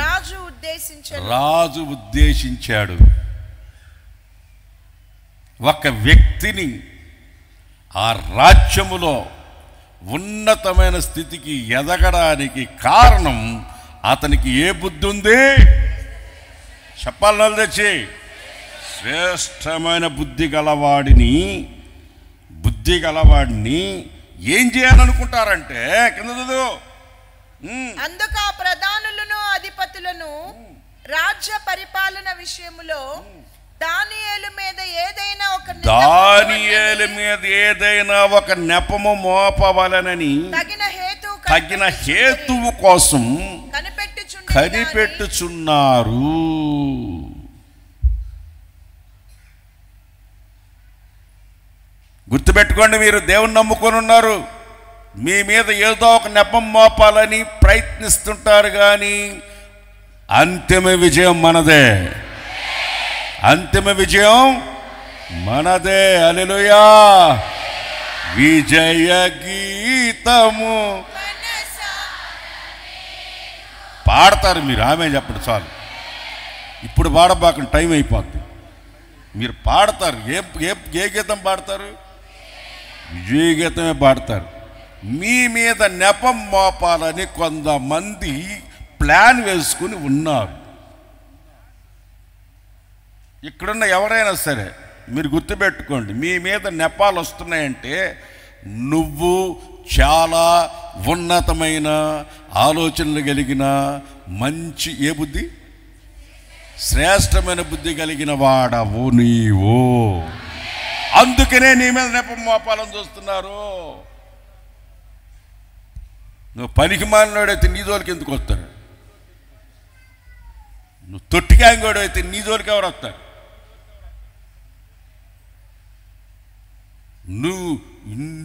రాజు ఉద్దేశించాడు. ఒక వ్యక్తిని ఆ రాజ్యములో ఉన్నతమైన స్థితికి ఎదగడానికి కారణం అతనికి ఏ బుద్ధి ఉంది? చెప్పాలి తెచ్చి. శ్రేష్టమైన బుద్ధి గలవాడిని ఏం చేయాలనుకుంటారంటే కింద చదువు. అందుకు ఆ ప్రధానులను అధిపతులను రాజ్య పరిపాలన విషయములో దానియేలు మీద ఏదైనా ఒక నెపము మోపవలనని తగిన హేతువు కోసం కనిపెట్టుచున్నారు. గుర్తుపెట్టుకోండి, మీరు దేవుని నమ్ముకొని ఉన్నారు, మీ మీద ఏదో ఒక నెపం మోపాలని ప్రయత్నిస్తుంటారు, కానీ అంతిమ విజయం మనదే. అంతిమ విజయం మనదే. హల్లెలూయా. విజయ గీతము పాడతారు మీరు. ఆమె చెప్పండి చాలు, ఇప్పుడు పాడబాకండి, టైం అయిపోద్ది. మీరు పాడతారు. ఏ గీతం పాడతారు? విజయ గీతమే పాడతారు. మీ మీద నెపం మోపాలని కొంతమంది ప్లాన్ వేసుకుని ఉన్నారు. ఇక్కడున్న ఎవరైనా సరే మీరు గుర్తుపెట్టుకోండి, మీ మీద నెపాలు వస్తున్నాయంటే నువ్వు చాలా ఉన్నతమైన ఆలోచనలు కలిగిన మంచి బుద్ధి, శ్రేష్టమైన బుద్ధి కలిగిన వాడవు నీవు. అందుకనే నీ మీద నెపం మోపాలని చూస్తున్నారు. నువ్వు పనికి మాలినోడైతే నీ జోలికి ఎందుకు వస్తారు? నువ్వు తొట్టికాంగోడు అయితే నీ జోలికి ఎవరు వస్తారు?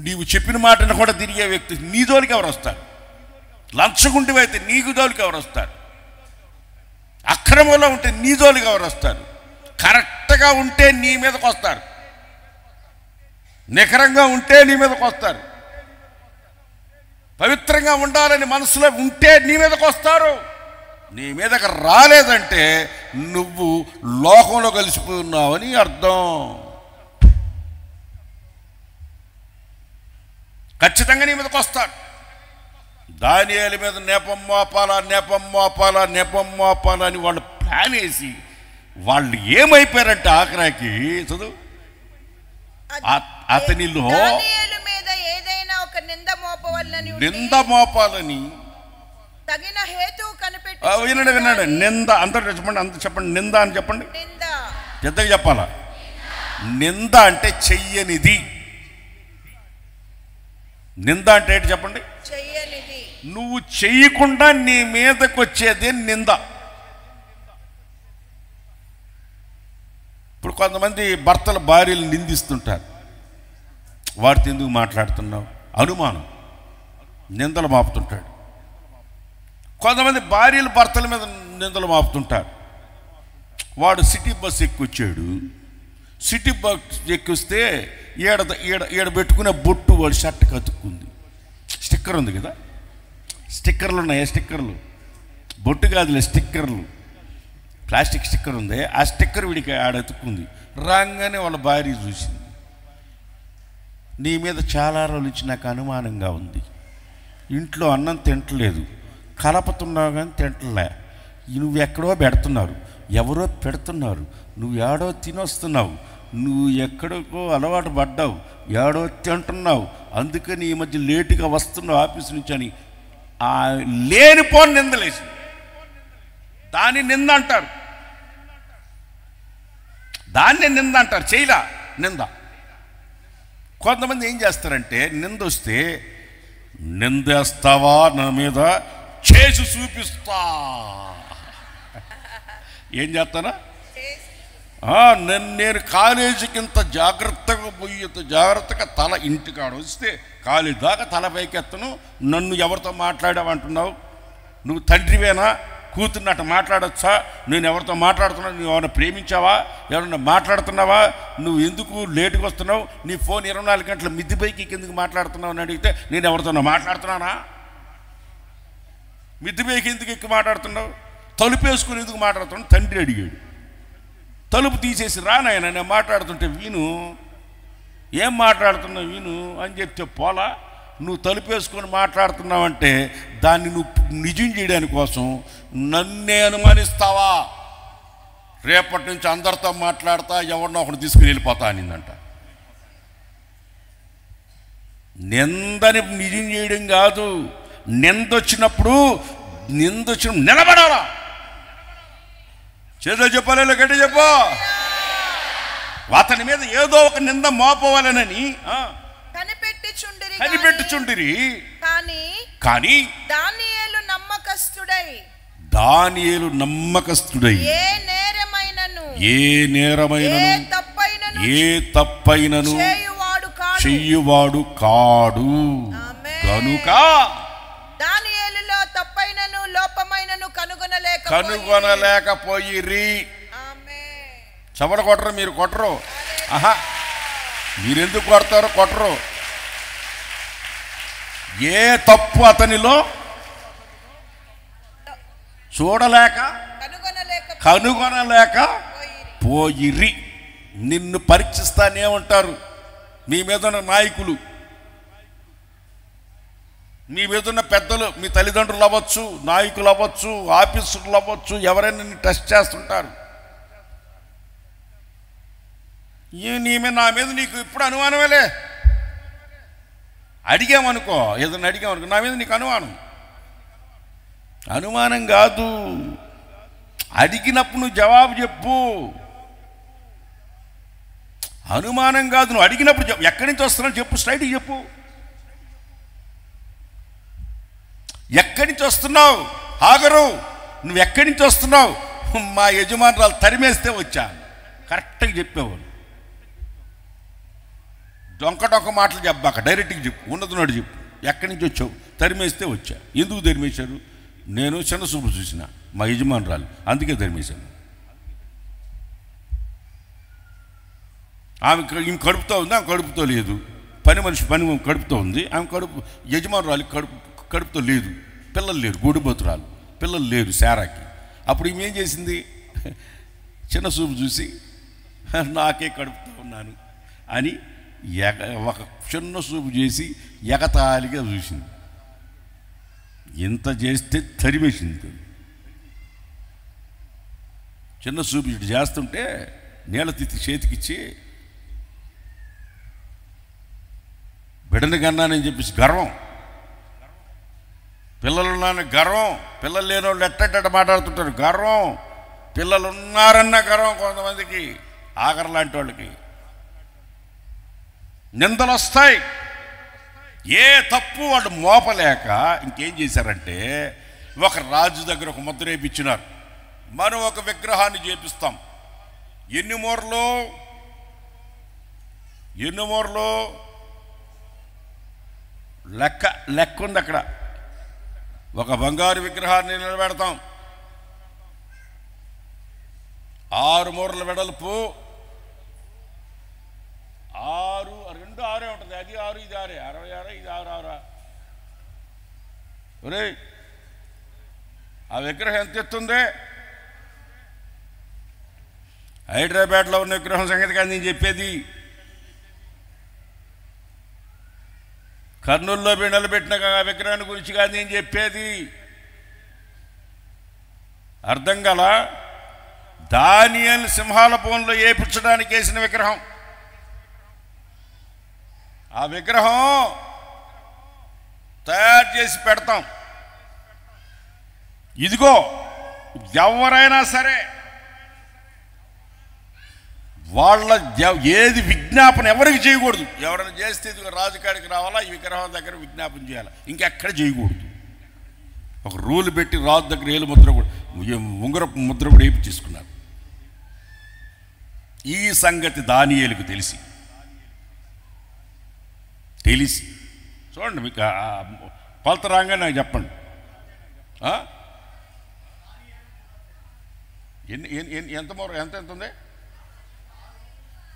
నీవు చెప్పిన మాటను కూడా తిరిగే వ్యక్తి నీ జోలికి ఎవరు వస్తారు? లంచగుంటివైతే నీకు జోలికి ఎవరు వస్తారు? అక్రమంలో ఉంటే నీ జోలికి ఎవరు వస్తారు? కరెక్ట్గా ఉంటే నీ మీదకి వస్తారు, నికరంగా ఉంటే నీ మీదకి వస్తారు, పవిత్రంగా ఉండాలని మనసులో ఉంటే నీ మీదకి వస్తారు. నీ మీదకి రాలేదంటే నువ్వు లోకంలో కలిసిపోతున్నావని అర్థం. ఖచ్చితంగా నీ మీదకి వస్తాడు. దానియేలు మీద నెపం మోపాలా అని వాళ్ళు ప్లాన్ వేసి వాళ్ళు ఏమైపోయారంటే ఆఖరాకి చదువు, అతనిలో నింద మోపాలని తగిన హేతువు కనిపెట్టి. వినండి, నింద అందరూ చెప్పండి, నింద అని చెప్పండి, పెద్దగా చెప్పాలా. నింద అంటే చెయ్యనిది. నింద అంటే ఏంటి చెప్పండి? చెయ్యనిది. నువ్వు చెయ్యకుండా నీ మీదకి వచ్చేది నింద. ఇప్పుడు కొంతమంది భర్తల భార్యలు నిందిస్తుంటారు, వాడితో ఎందుకు మాట్లాడుతున్నావు అనుమానం, నిందలు మాపుతుంటాడు. కొంతమంది భార్యలు భర్తల మీద నిందలు మాపుతుంటారు. వాడు సిటీ బస్ ఎక్కొచ్చాడు, సిటీ బస్ ఎక్కిస్తే ఈడ పెట్టుకునే బొట్టు వాడు షర్ట్ కతుక్కుంది. స్టిక్కర్ ఉంది కదా, స్టిక్కర్లు ఉన్నాయి, స్టిక్కర్లు బొట్టు కాదులే, స్టిక్కర్లు, ప్లాస్టిక్ స్టిక్కర్ ఉంది. ఆ స్టిక్కర్ వీడికి ఆడెత్తుకుంది. రాగానే వాళ్ళ భార్య చూసింది, నీ మీద చాలా రోజులు ఇచ్చి నాకు అనుమానంగా ఉంది, ఇంట్లో అన్నం తింటలేదు, కలపతున్నావు కానీ తింటలే, నువ్వు ఎక్కడో పెడుతున్నారు, ఎవరో పెడుతున్నారు, నువ్వు ఏడో తినొస్తున్నావు, నువ్వు ఎక్కడికో అలవాటు పడ్డావు, ఏడో తింటున్నావు, అందుకని ఈ మధ్య లేటుగా వస్తున్నావు ఆఫీస్ నుంచి అని లేనిపోని నిందలేసి దాన్ని నింద అంటారు. దాన్నే నింద అంటారు, చేయలా నింద. కొంతమంది ఏం చేస్తారంటే నింద వస్తే, నిందేస్తావా నా మీద, చేసి చూపిస్తా. ఏం చేస్తానా? నేను కాలేజీకి ఇంత జాగ్రత్తగా పోయి, ఇంత జాగ్రత్తగా తల ఇంటికాడ వస్తే కాలేజీ దాకా తల పైకెత్తను, నన్ను ఎవరితో మాట్లాడావంటున్నావు? నువ్వు తండ్రివేనా? కూతున్నట్టు మాట్లాడచ్చా? నేను ఎవరితో మాట్లాడుతున్నావు? నువ్వు ఎవరైనా ప్రేమించావా? ఎవరన్నా మాట్లాడుతున్నావా? నువ్వు ఎందుకు లేటుగా వస్తున్నావు? నీ ఫోన్ 24 గంటల మిద్ది పైకి ఎందుకు మాట్లాడుతున్నావు అని అడిగితే, నేను ఎవరితో మాట్లాడుతున్నానా? మిద్ది పైకి ఎందుకు ఎక్కి మాట్లాడుతున్నావు? తలుపు వేసుకుని ఎందుకు మాట్లాడుతున్నావు? తండ్రి అడిగాడు. తలుపు తీసేసి రా నాయన, నేను మాట్లాడుతుంటే విను, ఏం మాట్లాడుతున్నావు విను అని చెప్తే పోలా. నువ్వు తలుపు వేసుకొని మాట్లాడుతున్నావంటే దాన్ని నువ్వు నిజం చేయడానికి కోసం నన్నే అనుమానిస్తావా? రేపటి నుంచి అందరితో మాట్లాడతా, ఎవరినో ఒకటి తీసుకుని వెళ్ళిపోతా అనిందంట. నిందని నిజం చేయడం కాదు, నిందొచ్చినప్పుడు నిలబడాలా. చేతులు చెప్పాలి, గట్టి చెప్పు. అతని మీద ఏదో ఒక నింద మోపవాలనని కనిపెట్టుచుండిరి. కానీ దానియేలు నమ్మకస్తుడై ఏ నేరమైనను ఏ తప్పైనను చెయ్యువాడు కాడు. కనుక దానియేలులో తప్పైనను లోపమైనను కనుగొనలేకపోయిరి. చవడ కొట్టరు, మీరు కొట్టరు. మీరెందుకు కొడతారో కొట్టరు. ఏ తప్పు అతనిలో కనుగొనలేక పోయిరి. నిన్ను పరీక్షిస్తానే ఉంటారు. మీ మీద ఉన్న నాయకులు, మీ మీద ఉన్న పెద్దలు, మీ తల్లిదండ్రులు అవ్వచ్చు, నాయకులు అవ్వచ్చు, ఆఫీసర్లు అవ్వచ్చు, ఎవరైనా నిన్ను టెస్ట్ చేస్తుంటారు. నా మీద నీకు ఇప్పుడు అనుమానమేలే. అడిగామనుకో, ఏదైనా అడిగామనుకో, నా మీద నీకు అనుమానం కాదు. అడిగినప్పుడు నువ్వు జవాబు చెప్పు. అనుమానం కాదు, నువ్వు అడిగినప్పుడు ఎక్కడి నుంచి వస్తున్నావు చెప్పు, స్ట్రైట్గా చెప్పు. ఎక్కడి నుంచి వస్తున్నావు హాగరు, నువ్వు ఎక్కడి నుంచి వస్తున్నావు? మా యజమానురాలు తరిమేస్తే వచ్చా. కరెక్ట్గా చెప్పేవాడు. డొంక మాటలు చెప్పాక డైరెక్ట్గా చెప్పు, ఉన్నతున్నాడు చెప్పు. ఎక్కడి నుంచి వచ్చావు? తరిమేస్తే వచ్చా. ఎందుకు తరిమేశారు? నేను చిన్న చూపు చూసిన మా యజమానురాలు, అందుకే తరిమేశాను. ఆమె కడుపుతో ఉంది, ఆమె కడుపుతో లేదు. పని కడుపుతో ఉంది, ఆమె యజమానురాలు కడుపుతో లేదు. పిల్లలు లేరు, గూడిపోతురాలు, పిల్లలు లేరు శారాకి. అప్పుడు ఈమె ఏం చేసింది? చిన్న చూపు చూసి నాకే కడుపుతో ఉన్నాను అని ఒక చిన్న చూపు చేసి ఎగతాళిగా చూసింది. ఎంత చేస్తే తరిమేసింది. చిన్న చూపు ఇటు చేస్తుంటే నీళ్ళ తిత్తి చేతికిచ్చి బిడ్డని కన్నానని చెప్పేసి గర్వం, పిల్లలున్నాను గర్వం, పిల్లలు లేని వాళ్ళు ఎట్ట మాట్లాడుతుంటారు గర్వం, పిల్లలు ఉన్నారన్న గర్వం కొంతమందికి, ఆఖరు లాంటి వాళ్ళకి. నిందలు వస్తాయి. ఏ తప్పు వాళ్ళు మోపలేక ఇంకేం చేశారంటే, ఒక రాజు దగ్గర ఒక ముద్ర వేయించినారు. మనం ఒక విగ్రహాన్ని చేపిస్తాం. ఎన్ని మూరలు లెక్క ఉంది అక్కడ. ఒక బంగారు విగ్రహాన్ని నిలబెడతాం. 6 మూరల వెడల్పు, 6 ఉంటుంది. అది 6 ఇది 6, 66 ఇది 6. ఒరే, ఆ విగ్రహం ఎంత ఎత్తుంది? హైదరాబాద్లో ఉన్న విగ్రహం సంగతి కాదు నేను చెప్పేది. కర్నూలులో నిలబెట్టిన విగ్రహాన్ని గురించి కాదు నేను చెప్పేది. అర్థం గల దానియేలు సింహాల బోన్లో ఏపించడానికి వేసిన విగ్రహం. ఆ విగ్రహం తయారు చేసి పెడతాం. ఇదిగో ఎవరైనా సరే వాళ్ళ ఏది విజ్ఞాపన ఎవరికి చేయకూడదు. ఎవరైనా చేస్తే ఇదిగో రాజుకాడికి రావాలా, ఈ విగ్రహం దగ్గర విజ్ఞాపన చేయాలా, ఇంకెక్కడ చేయకూడదు. ఒక రూల్ పెట్టి రాజు దగ్గర ఏలు ముద్ర కూడా, ఉంగరపు ముద్ర కూడా వేయించేసుకున్నారు. ఈ సంగతి దానియేలుకు తెలిసి చూడండి, మీకు కొలత రాగానే నాకు చెప్పండి. ఎంత ఉంది?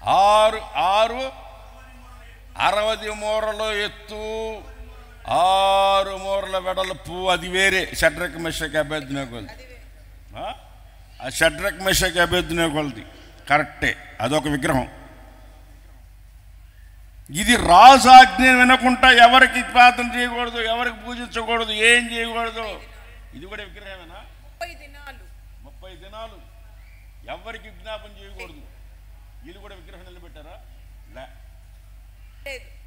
60 మూరలు ఎత్తు, 6 మూరల వెడల్పు. అది వేరే. షడ్రక్ మెషక్ అబేద్నెగోది. ఆ షడ్రక్ మెషక్ అబేద్నెగోది కరెక్టే. అదొక విగ్రహం. ఇది రాజు ఆజ్ఞ వినకుండా ఎవరికి ప్రార్థన చేయకూడదు, ఎవరికి పూజించకూడదు, ఏం చేయకూడదు. ఇది కూడా విగ్రహమేనా? 30 దినాలు ఎవరికి విజ్ఞాపన చేయకూడదు. వీళ్ళు కూడా విగ్రహం నిలబెట్టారా?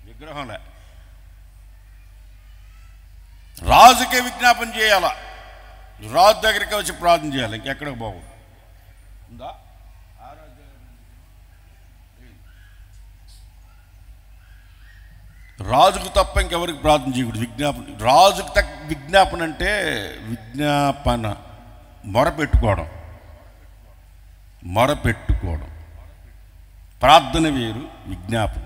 విగ్రహం రాజుకే విజ్ఞాపన చేయాలా, రాజు దగ్గరికి వచ్చి ప్రార్థన చేయాలి, ఇంకెక్కడికి పోకూడదు. ఉందా? రాజుకు తప్ప ఇంకెవరికి ప్రార్థన చేయకూడదు. విజ్ఞాపన, రాజుకు తప్ప విజ్ఞాపన అంటే విజ్ఞాపన మొరపెట్టుకోవడం. ప్రార్థన వేరు, విజ్ఞాపన.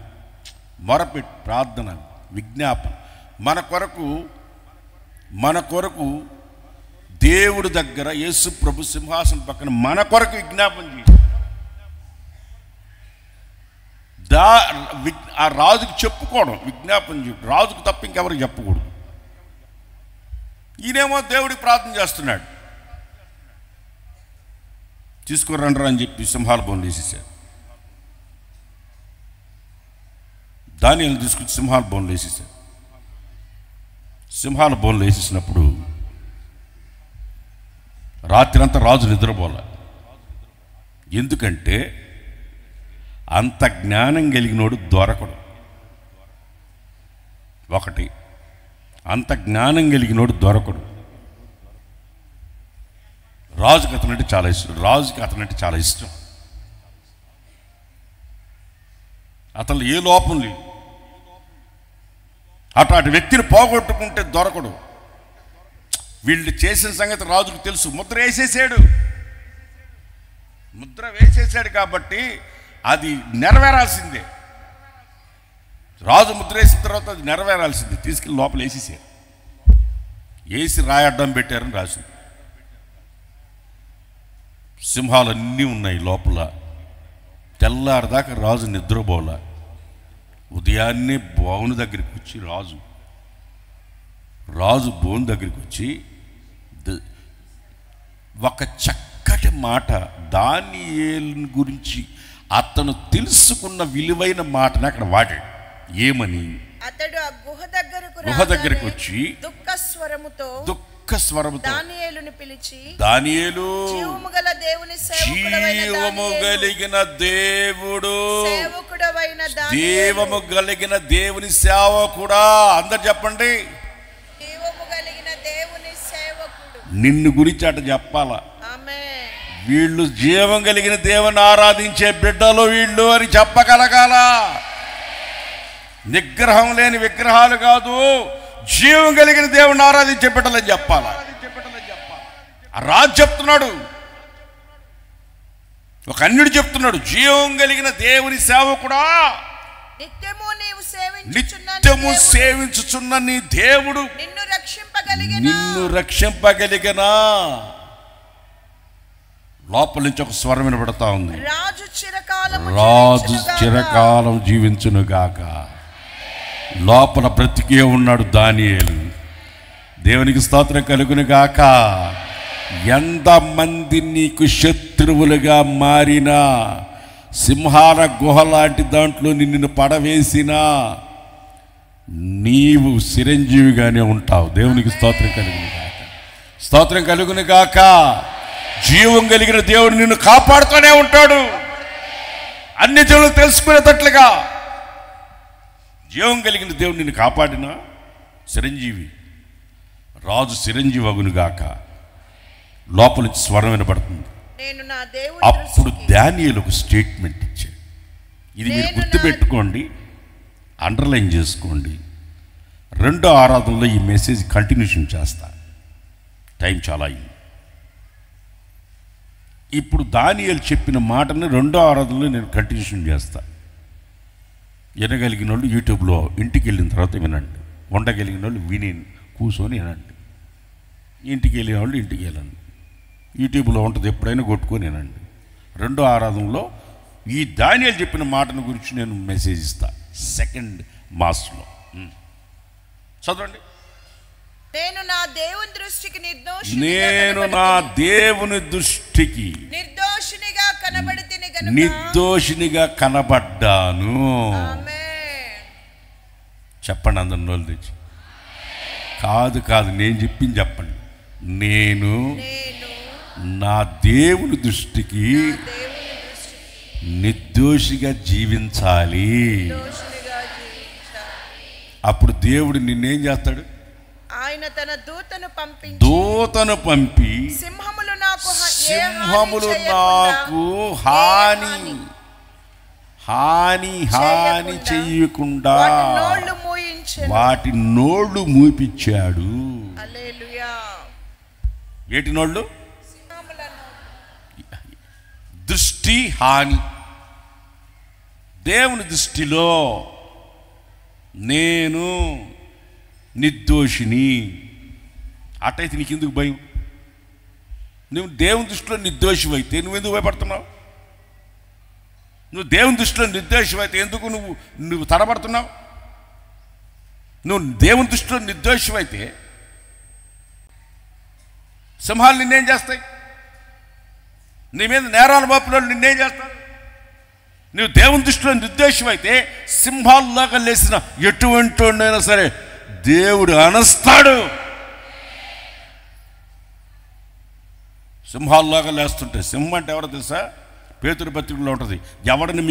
ప్రార్థన, విజ్ఞాపన. మన కొరకు దేవుడి దగ్గర యేసు ప్రభు సింహాసనం పక్కన మన కొరకు విజ్ఞాపన చేయాలి. ఆ రాజుకు చెప్పుకోవడం, విజ్ఞాపన చేయడం. రాజుకు తప్ప ఇంకెవరికి చెప్పకూడదు. ఈయనేమో దేవుడికి ప్రార్థన చేస్తున్నాడు. తీసుకురండ్రా అని చెప్పి సింహాల బోన్లు వేసేసాడు. దానియేలుని తీసుకొచ్చి సింహాల బోన్లు వేసేసాడు. సింహాల బోన్లు వేసేసినప్పుడు రాత్రి అంతా రాజు నిద్రపోలే. ఎందుకంటే అంత జ్ఞానం కలిగినోడు దొరకడు. ఒకటి, అంత జ్ఞానం కలిగినోడు దొరకడు. రాజుకి అతనంటే చాలా ఇష్టం. అతను ఏ లోపం లేదు. అట్లాంటి వ్యక్తిని పోగొట్టుకుంటే దొరకడు. వీళ్ళు చేసిన సంగతి రాజుకు తెలుసు. ముద్ర వేసేసాడు కాబట్టి అది నెరవేరాల్సిందే. రాజు ముద్ర వేసిన తర్వాత అది నెరవేరాల్సిందే. తీసుకెళ్ళి లోపల వేసేసారు. వేసి రాయడ్డం పెట్టారని రాసింది. సింహాలన్నీ ఉన్నాయి లోపల. తెల్లారిదాకా రాజు నిద్రపోలా. ఉదయాన్నే బోను దగ్గరికి వచ్చి రాజు బోను దగ్గరికి వచ్చి ఒక చక్కటి మాట, దానియేలు గురించి అతను తెలుసుకున్న విలువైన మాటని అక్కడ వాడాడు. ఏమని? అతడు ఆ గుహ దగ్గరకు వచ్చి దుఃఖ స్వరముతో దానియేలుని పిలిచి, దానియేలు, జీవము కలిగిన దేవుని సేవకుడా. అందరు చెప్పండి, జీవము కలిగిన దేవుని సేవకుడు. నిన్ను గురించి అట చెప్పాలా. ఆమేన్. వీళ్ళు జీవం కలిగిన దేవుని ఆరాధించే బిడ్డలు వీళ్ళు అని చెప్పగలగాల. నిగ్రహం లేని విగ్రహాలు కాదు, జీవం కలిగిన దేవుని ఆరాధించే బిడ్డలని చెప్పాలా. ఆ రాజు చెప్తున్నాడు, ఒక అన్యుడు చెప్తున్నాడు, జీవం కలిగిన దేవుని సేవకుడా, నిత్యము సేవించుచున్న నీ దేవుడు నిన్ను రక్షింపగలిగిన. లోపల నుంచి ఒక స్వరం వినబడతా ఉంది, రాజు చిరకాలం జీవించునుగాక. లోపల బ్రతికే ఉన్నాడు దానియేలు. దేవునికి స్తోత్రం కలుగునుగాక. ఎంతమంది నీకు శత్రువులుగా మారినా, సింహాల గుహ లాంటి దాంట్లో నిన్ను పడవేసినా నీవు చిరంజీవిగానే ఉంటావు. దేవునికి స్తోత్రం కలుగునుగాక. జీవం కలిగిన దేవుడు నిన్ను కాపాడుతూనే ఉంటాడు. అన్ని జనులు తెలుసుకునేటట్లుగా జీవం కలిగిన దేవుడు నిన్ను కాపాడినా చిరంజీవి, రాజు చిరంజీవి అగునుగాక. లోపల స్వరం వినపడుతుంది. అప్పుడు దానియేలు ఒక స్టేట్మెంట్ ఇచ్చాడు. ఇది మీరు గుర్తుపెట్టుకోండి, అండర్లైన్ చేసుకోండి. రెండో ఆరాధనలో ఈ మెసేజ్ కంటిన్యూషన్ చేస్తా. టైం చాలా అయింది. ఇప్పుడు దానియేలు చెప్పిన మాటని రెండో ఆరాధనలో నేను కంటిన్యూషన్ చేస్తా. వినగలిగిన వాళ్ళు యూట్యూబ్లో ఇంటికి వెళ్ళిన తర్వాత వినండి, వండగలిగిన వాళ్ళు విని కూర్చొని వినండి, ఇంటికి వెళ్ళిన వాళ్ళు ఇంటికి వెళ్ళండి. యూట్యూబ్లో ఉంటుంది, ఎప్పుడైనా కొట్టుకొని వినండి. రెండో ఆరాధనలో ఈ దానియేలు చెప్పిన మాటను గురించి నేను మెసేజ్ ఇస్తా. సెకండ్ మాస్లో చదవండి. నేను నా దేవుని దృష్టికి నిర్దోషినిగా కనబడ్డాను. చెప్పండి అందరి నోళ్ళు తెచ్చి. కాదు నేను చెప్పింది చెప్పండి. నేను నా దేవుని దృష్టికి నిర్దోషిగా జీవించాలి. అప్పుడు దేవుడు నిన్నేం చేస్తాడు? ఆయన తన దూతను పంపి సింహములు నాకు హాని చెయ్యకుండా వాటి నోళ్ళు మూపించాడు. ఏటి నోళ్ళు? దృష్టి హాని. దేవుని దృష్టిలో నేను నిర్దోషిని. అటైతే నీకు ఎందుకు భయం? నువ్వు దేవుని దృష్టిలో నిర్దోషివైతే నువ్వెందుకు భయపడుతున్నావు? నువ్వు దేవుని దృష్టిలో నిర్దోషివైతే ఎందుకు నువ్వు తడబడుతున్నావు? నువ్వు దేవుని దృష్టిలో నిర్దోషివైతే సింహాలు నిన్నేం చేస్తాయి? నీ మీద నేరాల మోపులో నిన్నేం చేస్తారు? నువ్వు దేవుని దృష్టిలో నిర్దోషివైతే సింహాల్లాగా లేచిన ఎటువంటి వాడినైనా సరే దేవుడు అనస్తాడు. సింహాల్లాగా లేస్తుంటే, సింహం అంటే ఎవరో తెలుసా? పేతురు పత్రికలో ఉంటుంది, ఎవడిని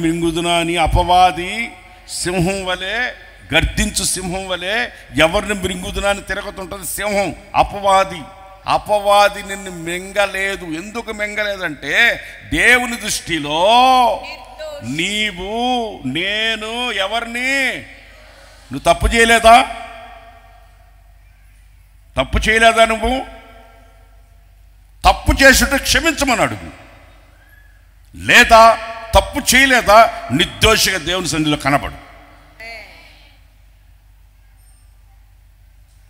మింగుదునా అని అపవాది సింహం వలె, గర్దించు సింహం వలె ఎవరిని మింగుదునా అని తిరగతుంటుంది సింహం. అపవాది నిన్ను మింగలేదు. ఎందుకు మింగలేదంటే దేవుని దృష్టిలో నేను ఎవరిని? నువ్వు తప్పు చేయలేదా? నువ్వు తప్పు చేసుంటే క్షమించమని అడుగు. లేదా తప్పు చేయలేదా నిర్దోషిగా దేవుని సన్నిధిలో కనబడు.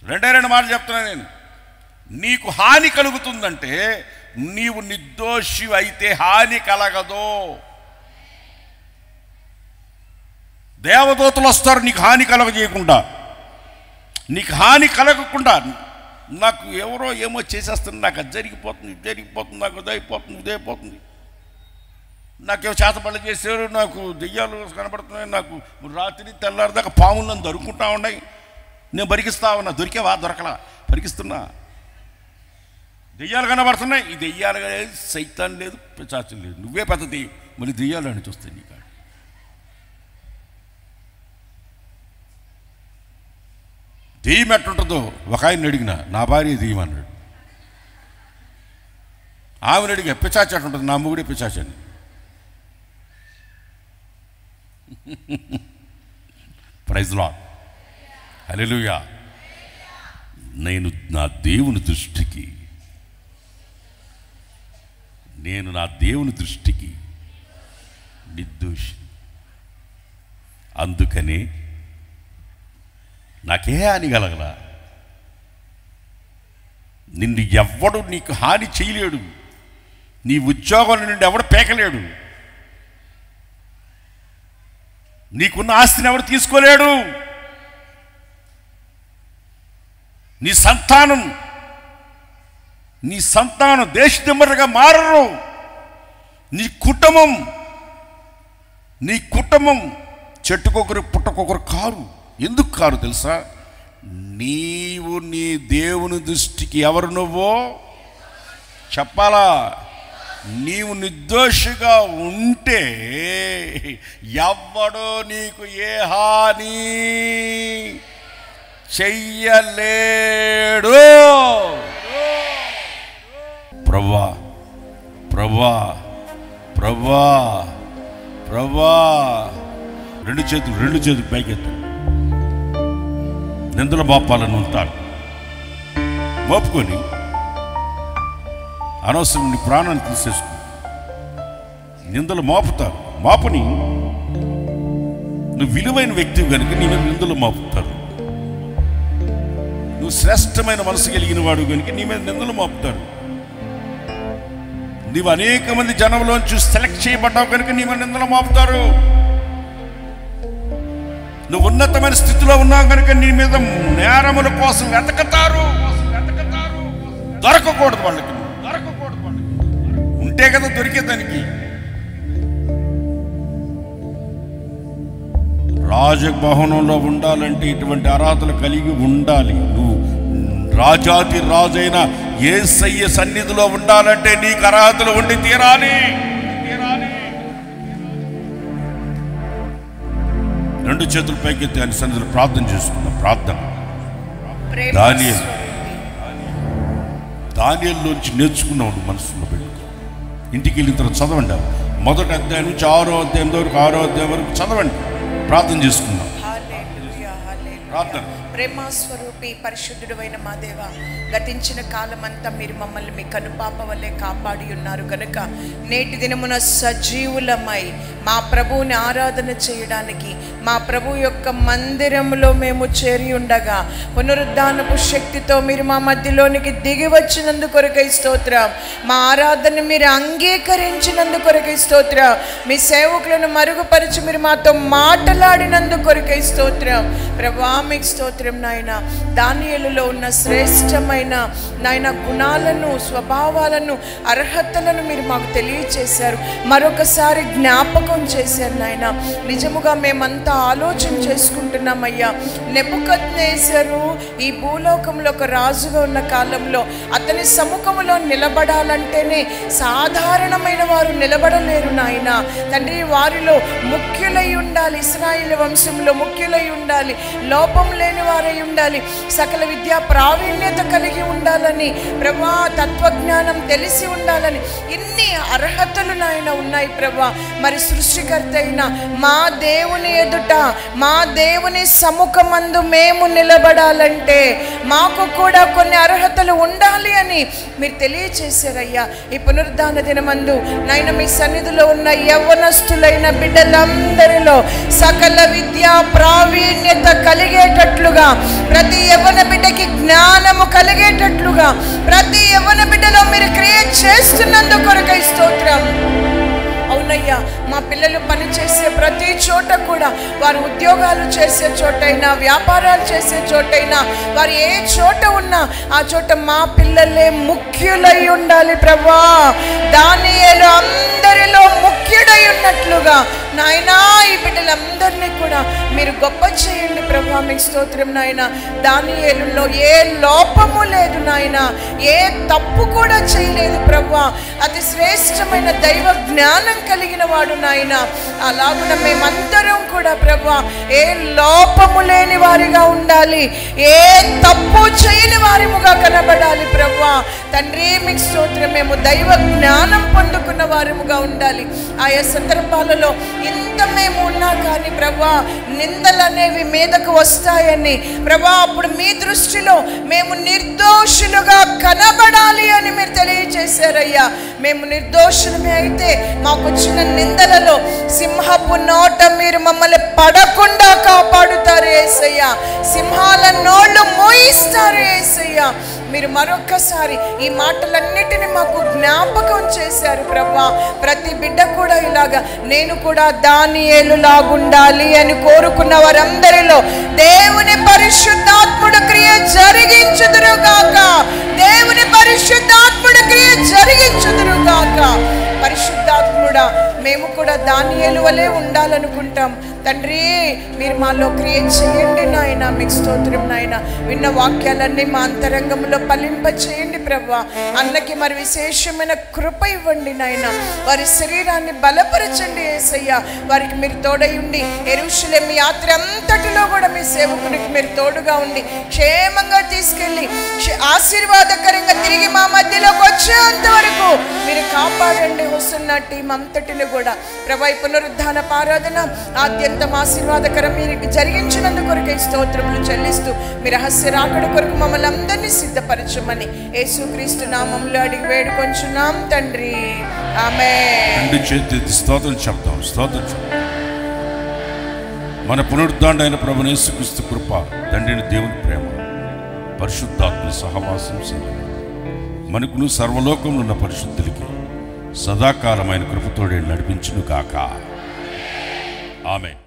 రెండు మాటలు చెప్తున్నా నేను. నీకు హాని కలుగుతుందంటే నీవు నిర్దోషి అయితే హాని కలగదు. దేవదూతలు వస్తారు నీకు హాని కలగజేయకుండా, నీకు హాని కలగకుండా. నాకు ఎవరో ఏమో చేసేస్తుంది, నాకు అది జరిగిపోతుంది, నాకు ఇదైపోతుంది, నాకేమో చేతబళ్ళు చేశారు, నాకు దెయ్యాలు కనబడుతున్నాయి, నాకు రాత్రి తెల్లారిదాకా పాములను దొరుకుంటా ఉన్నాయి, నేను బరికిస్తా ఉన్నా. దొరికేవా? దొరకలా, బరికిస్తున్నా. దెయ్యాలు కనబడుతున్నాయి. ఈ దెయ్యాలు లేదు, సైతాన్ లేదు, పిశాచం లేదు, నువ్వే పెద్ద దెయ్యం. మళ్ళీ దెయ్యాలు అని చూస్తాయి నీకు. దెయ్యం ఎట్టుంటుందో ఒక ఆయన అడిగిన, నా భార్య దెయ్యం అన్నాడు. ఆమెను అడిగా, పిశాచం ఎట్టుంటుంది? నా మొగుడే పిశాచని. ప్రైజ్ లార్డ్, హల్లెలూయా. నేను నా దేవుని దృష్టికి నిర్దోషి. అందుకనే నాకే హాని కలగలా. నిన్ను ఎవ్వడు నీకు హాని చేయలేడు. నీ ఉద్యోగం నుండి ఎవడు పేకలేడు. నీకున్న ఆస్తిని ఎవడు తీసుకోలేడు. నీ సంతానం దేశదిమ్మరగా మారరు. నీ కుటుంబం చెట్టుకొకరు పుట్టకొకరు కారు. ఎందుకు కారు తెలుసా? నీవు నీ దేవుని దృష్టికి ఎవరు? నువ్వో చెప్పాలా? నీవు నిర్దోషిగా ఉంటే ఎవ్వడో నీకు ఏ హాని చెయ్యలేడు. ప్రభువా ప్రభువా ప్రభువా ప్రభువా రెండు చేతులు పైకెత్తు. నిందల మోపాలని ఉంటాను. మోపుకొని అనవసరం నీ ప్రాణాన్ని తీసేసుకో. నిందలు మోపుతారు. మోపని నువ్వు విలువైన వ్యక్తివి కనుక నీ మీద నిందలు మోపుతారు. నువ్వు శ్రేష్టమైన మనసు కలిగిన వాడు కనుక నీ మీద నిందలు మోపుతారు. నీవు అనేక మంది జనంలోంచి సెలెక్ట్ చేయబడ్డావు కనుక నీ మీద నిందలు మోపుతారు. నువ్వు ఉన్నతమైన స్థితిలో ఉన్నావు కనుక నీ మీద నేరముల కోసం వెతకతారు. దొరకకూడదు వాళ్ళకి. ఉంటే కదా దొరికేదానికి. రాజభవనంలో ఉండాలంటే ఇటువంటి అర్హతలు కలిగి ఉండాలి. నువ్వు రాజాతి రాజైన యేసయ్య సన్నిధిలో ఉండాలంటే నీకు అర్హతలు ఉండి తీరాలి. రెండు చేతులు పైకెత్తి ఆయన సన్నిధిలో ప్రార్థన చేసుకుందాం. ప్రార్థన. దానియేలులోంచి నేర్చుకున్నావు. మనసులో పెట్టుకో. ఇంటికి వెళ్ళిన తర్వాత చదవండి. మొదటి అధ్యాయం నుంచి 6వ అధ్యాయం వరకు 6వ అధ్యాయం వరకు చదవండి. ప్రార్థన చేసుకుందాం. ప్రార్థన. ప్రేమ స్వరూపి పరిశుద్ధుడు అయిన మా దేవ, గతించిన కాలమంతా మీరు మమ్మల్ని మీ కనుపాప వల్లే కాపాడి ఉన్నారు కనుక నేటి దినమున సజీవులమై మా ప్రభువుని ఆరాధన చేయడానికి మా ప్రభు యొక్క మందిరంలో మేము చేరి ఉండగా పునరుద్ధానపు శక్తితో మీరు మా మధ్యలోనికి దిగి వచ్చినందు కొరకై స్తోత్రం. మా ఆరాధన మీరు అంగీకరించినందు కొరకై స్తోత్రం. మీ సేవకులను మరుగుపరిచి మీరు మాతో మాట్లాడినందు కొరకై స్తోత్రం. ప్రభా మీకు స్తోత్రం నాయన. దానియేలులో ఉన్న శ్రేష్టమైన నాయన గుణాలను, స్వభావాలను, అర్హతలను మీరు మాకు తెలియచేశారు, మరొకసారి జ్ఞాపకం చేశారు నాయన. నిజముగా మేమంతా ఆలోచన చేసుకుంటున్నామయ్యా. నెబుకద్నెజరు ఈ భూలోకంలో ఒక రాజుగా ఉన్న కాలంలో అతని సముఖంలో నిలబడాలంటేనే సాధారణమైన వారు నిలబడలేరు నాయన. తండ్రి, వారిలో ముఖ్యులై ఉండాలి, ఇశ్రాయేలు వంశంలో ముఖ్యులై ఉండాలి, లోపం లేని వారై ఉండాలి, సకల విద్యా ప్రావీణ్యత కలిగి ఉండాలని, ప్రభా తత్వజ్ఞానం తెలిసి ఉండాలని ఇన్ని అర్హతలు నాయన ఉన్నాయి ప్రభా. మరి సృష్టికర్త అయిన మా దేవుని ఎదుట, మా దేవుని సముఖమందు మేము నిలబడాలంటే మాకు కూడా కొన్ని అర్హతలు ఉండాలి అని మీరు తెలియచేశారయ్యా. ఈ పునరుద్ధాన దినమందు నాయన మీ సన్నిధిలో ఉన్న యవ్వనస్తులైన బిడ్డలందరిలో సకల విద్యా ప్రావీణ్యత కలిగేటట్లుగా, ప్రతి యవ్వన బిడ్డకి జ్ఞానము కలిగేటట్లుగా, ప్రతి యవ్వన బిడ్డలో మీరు క్రియేట్ చేస్తున్నందు కొరకై స్తోత్రం. అవునయ్యా, మా పిల్లలు పనిచేసే ప్రతి చోట కూడా, వారు ఉద్యోగాలు చేసే చోటైనా, వ్యాపారాలు చేసే చోటైనా, వారు ఏ చోట ఉన్నా ఆ చోట మా పిల్లలే ముఖ్యులై ఉండాలి ప్రభా. దానియేలు అందరిలో ముఖ్యుడై ఉన్నట్లుగా నాయనా ఈ బిడ్డలందరినీ కూడా మీరు గొప్ప చేయండి ప్రభా. మీకు స్తోత్రం నాయన. దానియేలులో ఏ లోపము లేదు నాయన, ఏ తప్పు కూడా చేయలేదు ప్రభా. అతి శ్రేష్టమైన దైవ జ్ఞానం కలిగిన వాడు నాయన. అలాగున మేమందరం కూడా ప్రభా ఏ లోపము లేని వారిగా ఉండాలి, ఏ తప్పు చేయని వారిముగా కనబడాలి ప్రభా. తండ్రి మీకు స్తోత్రం. మేము దైవ జ్ఞానం పొందుకున్న వారిముగా ఉండాలి. ఆయా సందర్భాలలో ఇంత మేము ఉన్నా కానీ ప్రభా నిందలు అనేవి మీదకు వస్తాయని ప్రభా, అప్పుడు మీ దృష్టిలో మేము నిర్దోషులుగా కనబడాలి అని మీరు తెలియజేశారయ్యా. మేము నిర్దోషులమే అయితే మాకు వచ్చిన నిందలలో సింహపు నోట మీరు మమ్మల్ని పడకుండా కాపాడుతారు యేసయ్యా. సింహాల నోళ్ళు మోయిస్తారు యేసయ్యా. మీరు మరొక్కసారి ఈ మాటలన్నిటిని మాకు జ్ఞాపకం చేశారు ప్రభా. ప్రతి బిడ్డ కూడా ఇలాగా నేను కూడా దానియేలు లాగుండాలి అని కోరుకున్న వారందరిలో దేవుని పరిశుద్ధాత్ముడు క్రియ జరిగించుదురుగాక. దేవుని పరిశుద్ధాత్ముడు క్రియ జరిగించుదురుగాక. పరిశుద్ధాత్ముడా, మేము కూడా దానియేలు వలె ఉండాలనుకుంటాం తండ్రి. మీరు మాలో క్రియేట్ చేయండి నాయన. మీకు స్తోత్రం నాయన. విన్న వాక్యాలన్నీ మా అంతరంగంలో ఫలింప చేయండి ప్రభా. అన్నకి మరి విశేషమైన కృప ఇవ్వండి నాయన. వారి శరీరాన్ని బలపరచండి యేసయ్య. వారికి మీరు తోడై ఉండి యెరూషలేము యాత్ర అంతటిలో కూడా మీ సేవకునికి మీరు తోడుగా ఉండి క్షేమంగా తీసుకెళ్ళి ఆశీర్వాదకరంగా తిరిగి మా మధ్యలోకి వచ్చేంత వరకు మీరు కాపాడండి. వస్తున్న టీం అంతటిని కూడా ప్రభా ఈ పునరుద్ధాన ఆరాధన ఆద్యంతం ఆశీర్వాదకరం మీరు జరిగించినందుకు కొరకై స్తోత్రములు చెల్లిస్తూ మీ రహస్య రాకడ కొరకు మమ్మల్ని అందరినీ సిద్ధపరచమని యేసుక్రీస్తు నామములో అడిగి వేడుకొంచున్నాం తండ్రి. ఆమేన్. స్తోత్రం చెప్తాం. స్తోత్రం. మన పునరుద్ధాండైన ప్రభువైన యేసుక్రీస్తు కృప, తండ్రిని దేవుని ప్రేమ, పరిశుద్ధాత్మ సహవాసం సేవ మనకును సర్వలోకంలో ఉన్న పరిశుద్ధులకి సదాకాలమైన కృపతోడే నడిపించును గాక. ఆమేన్.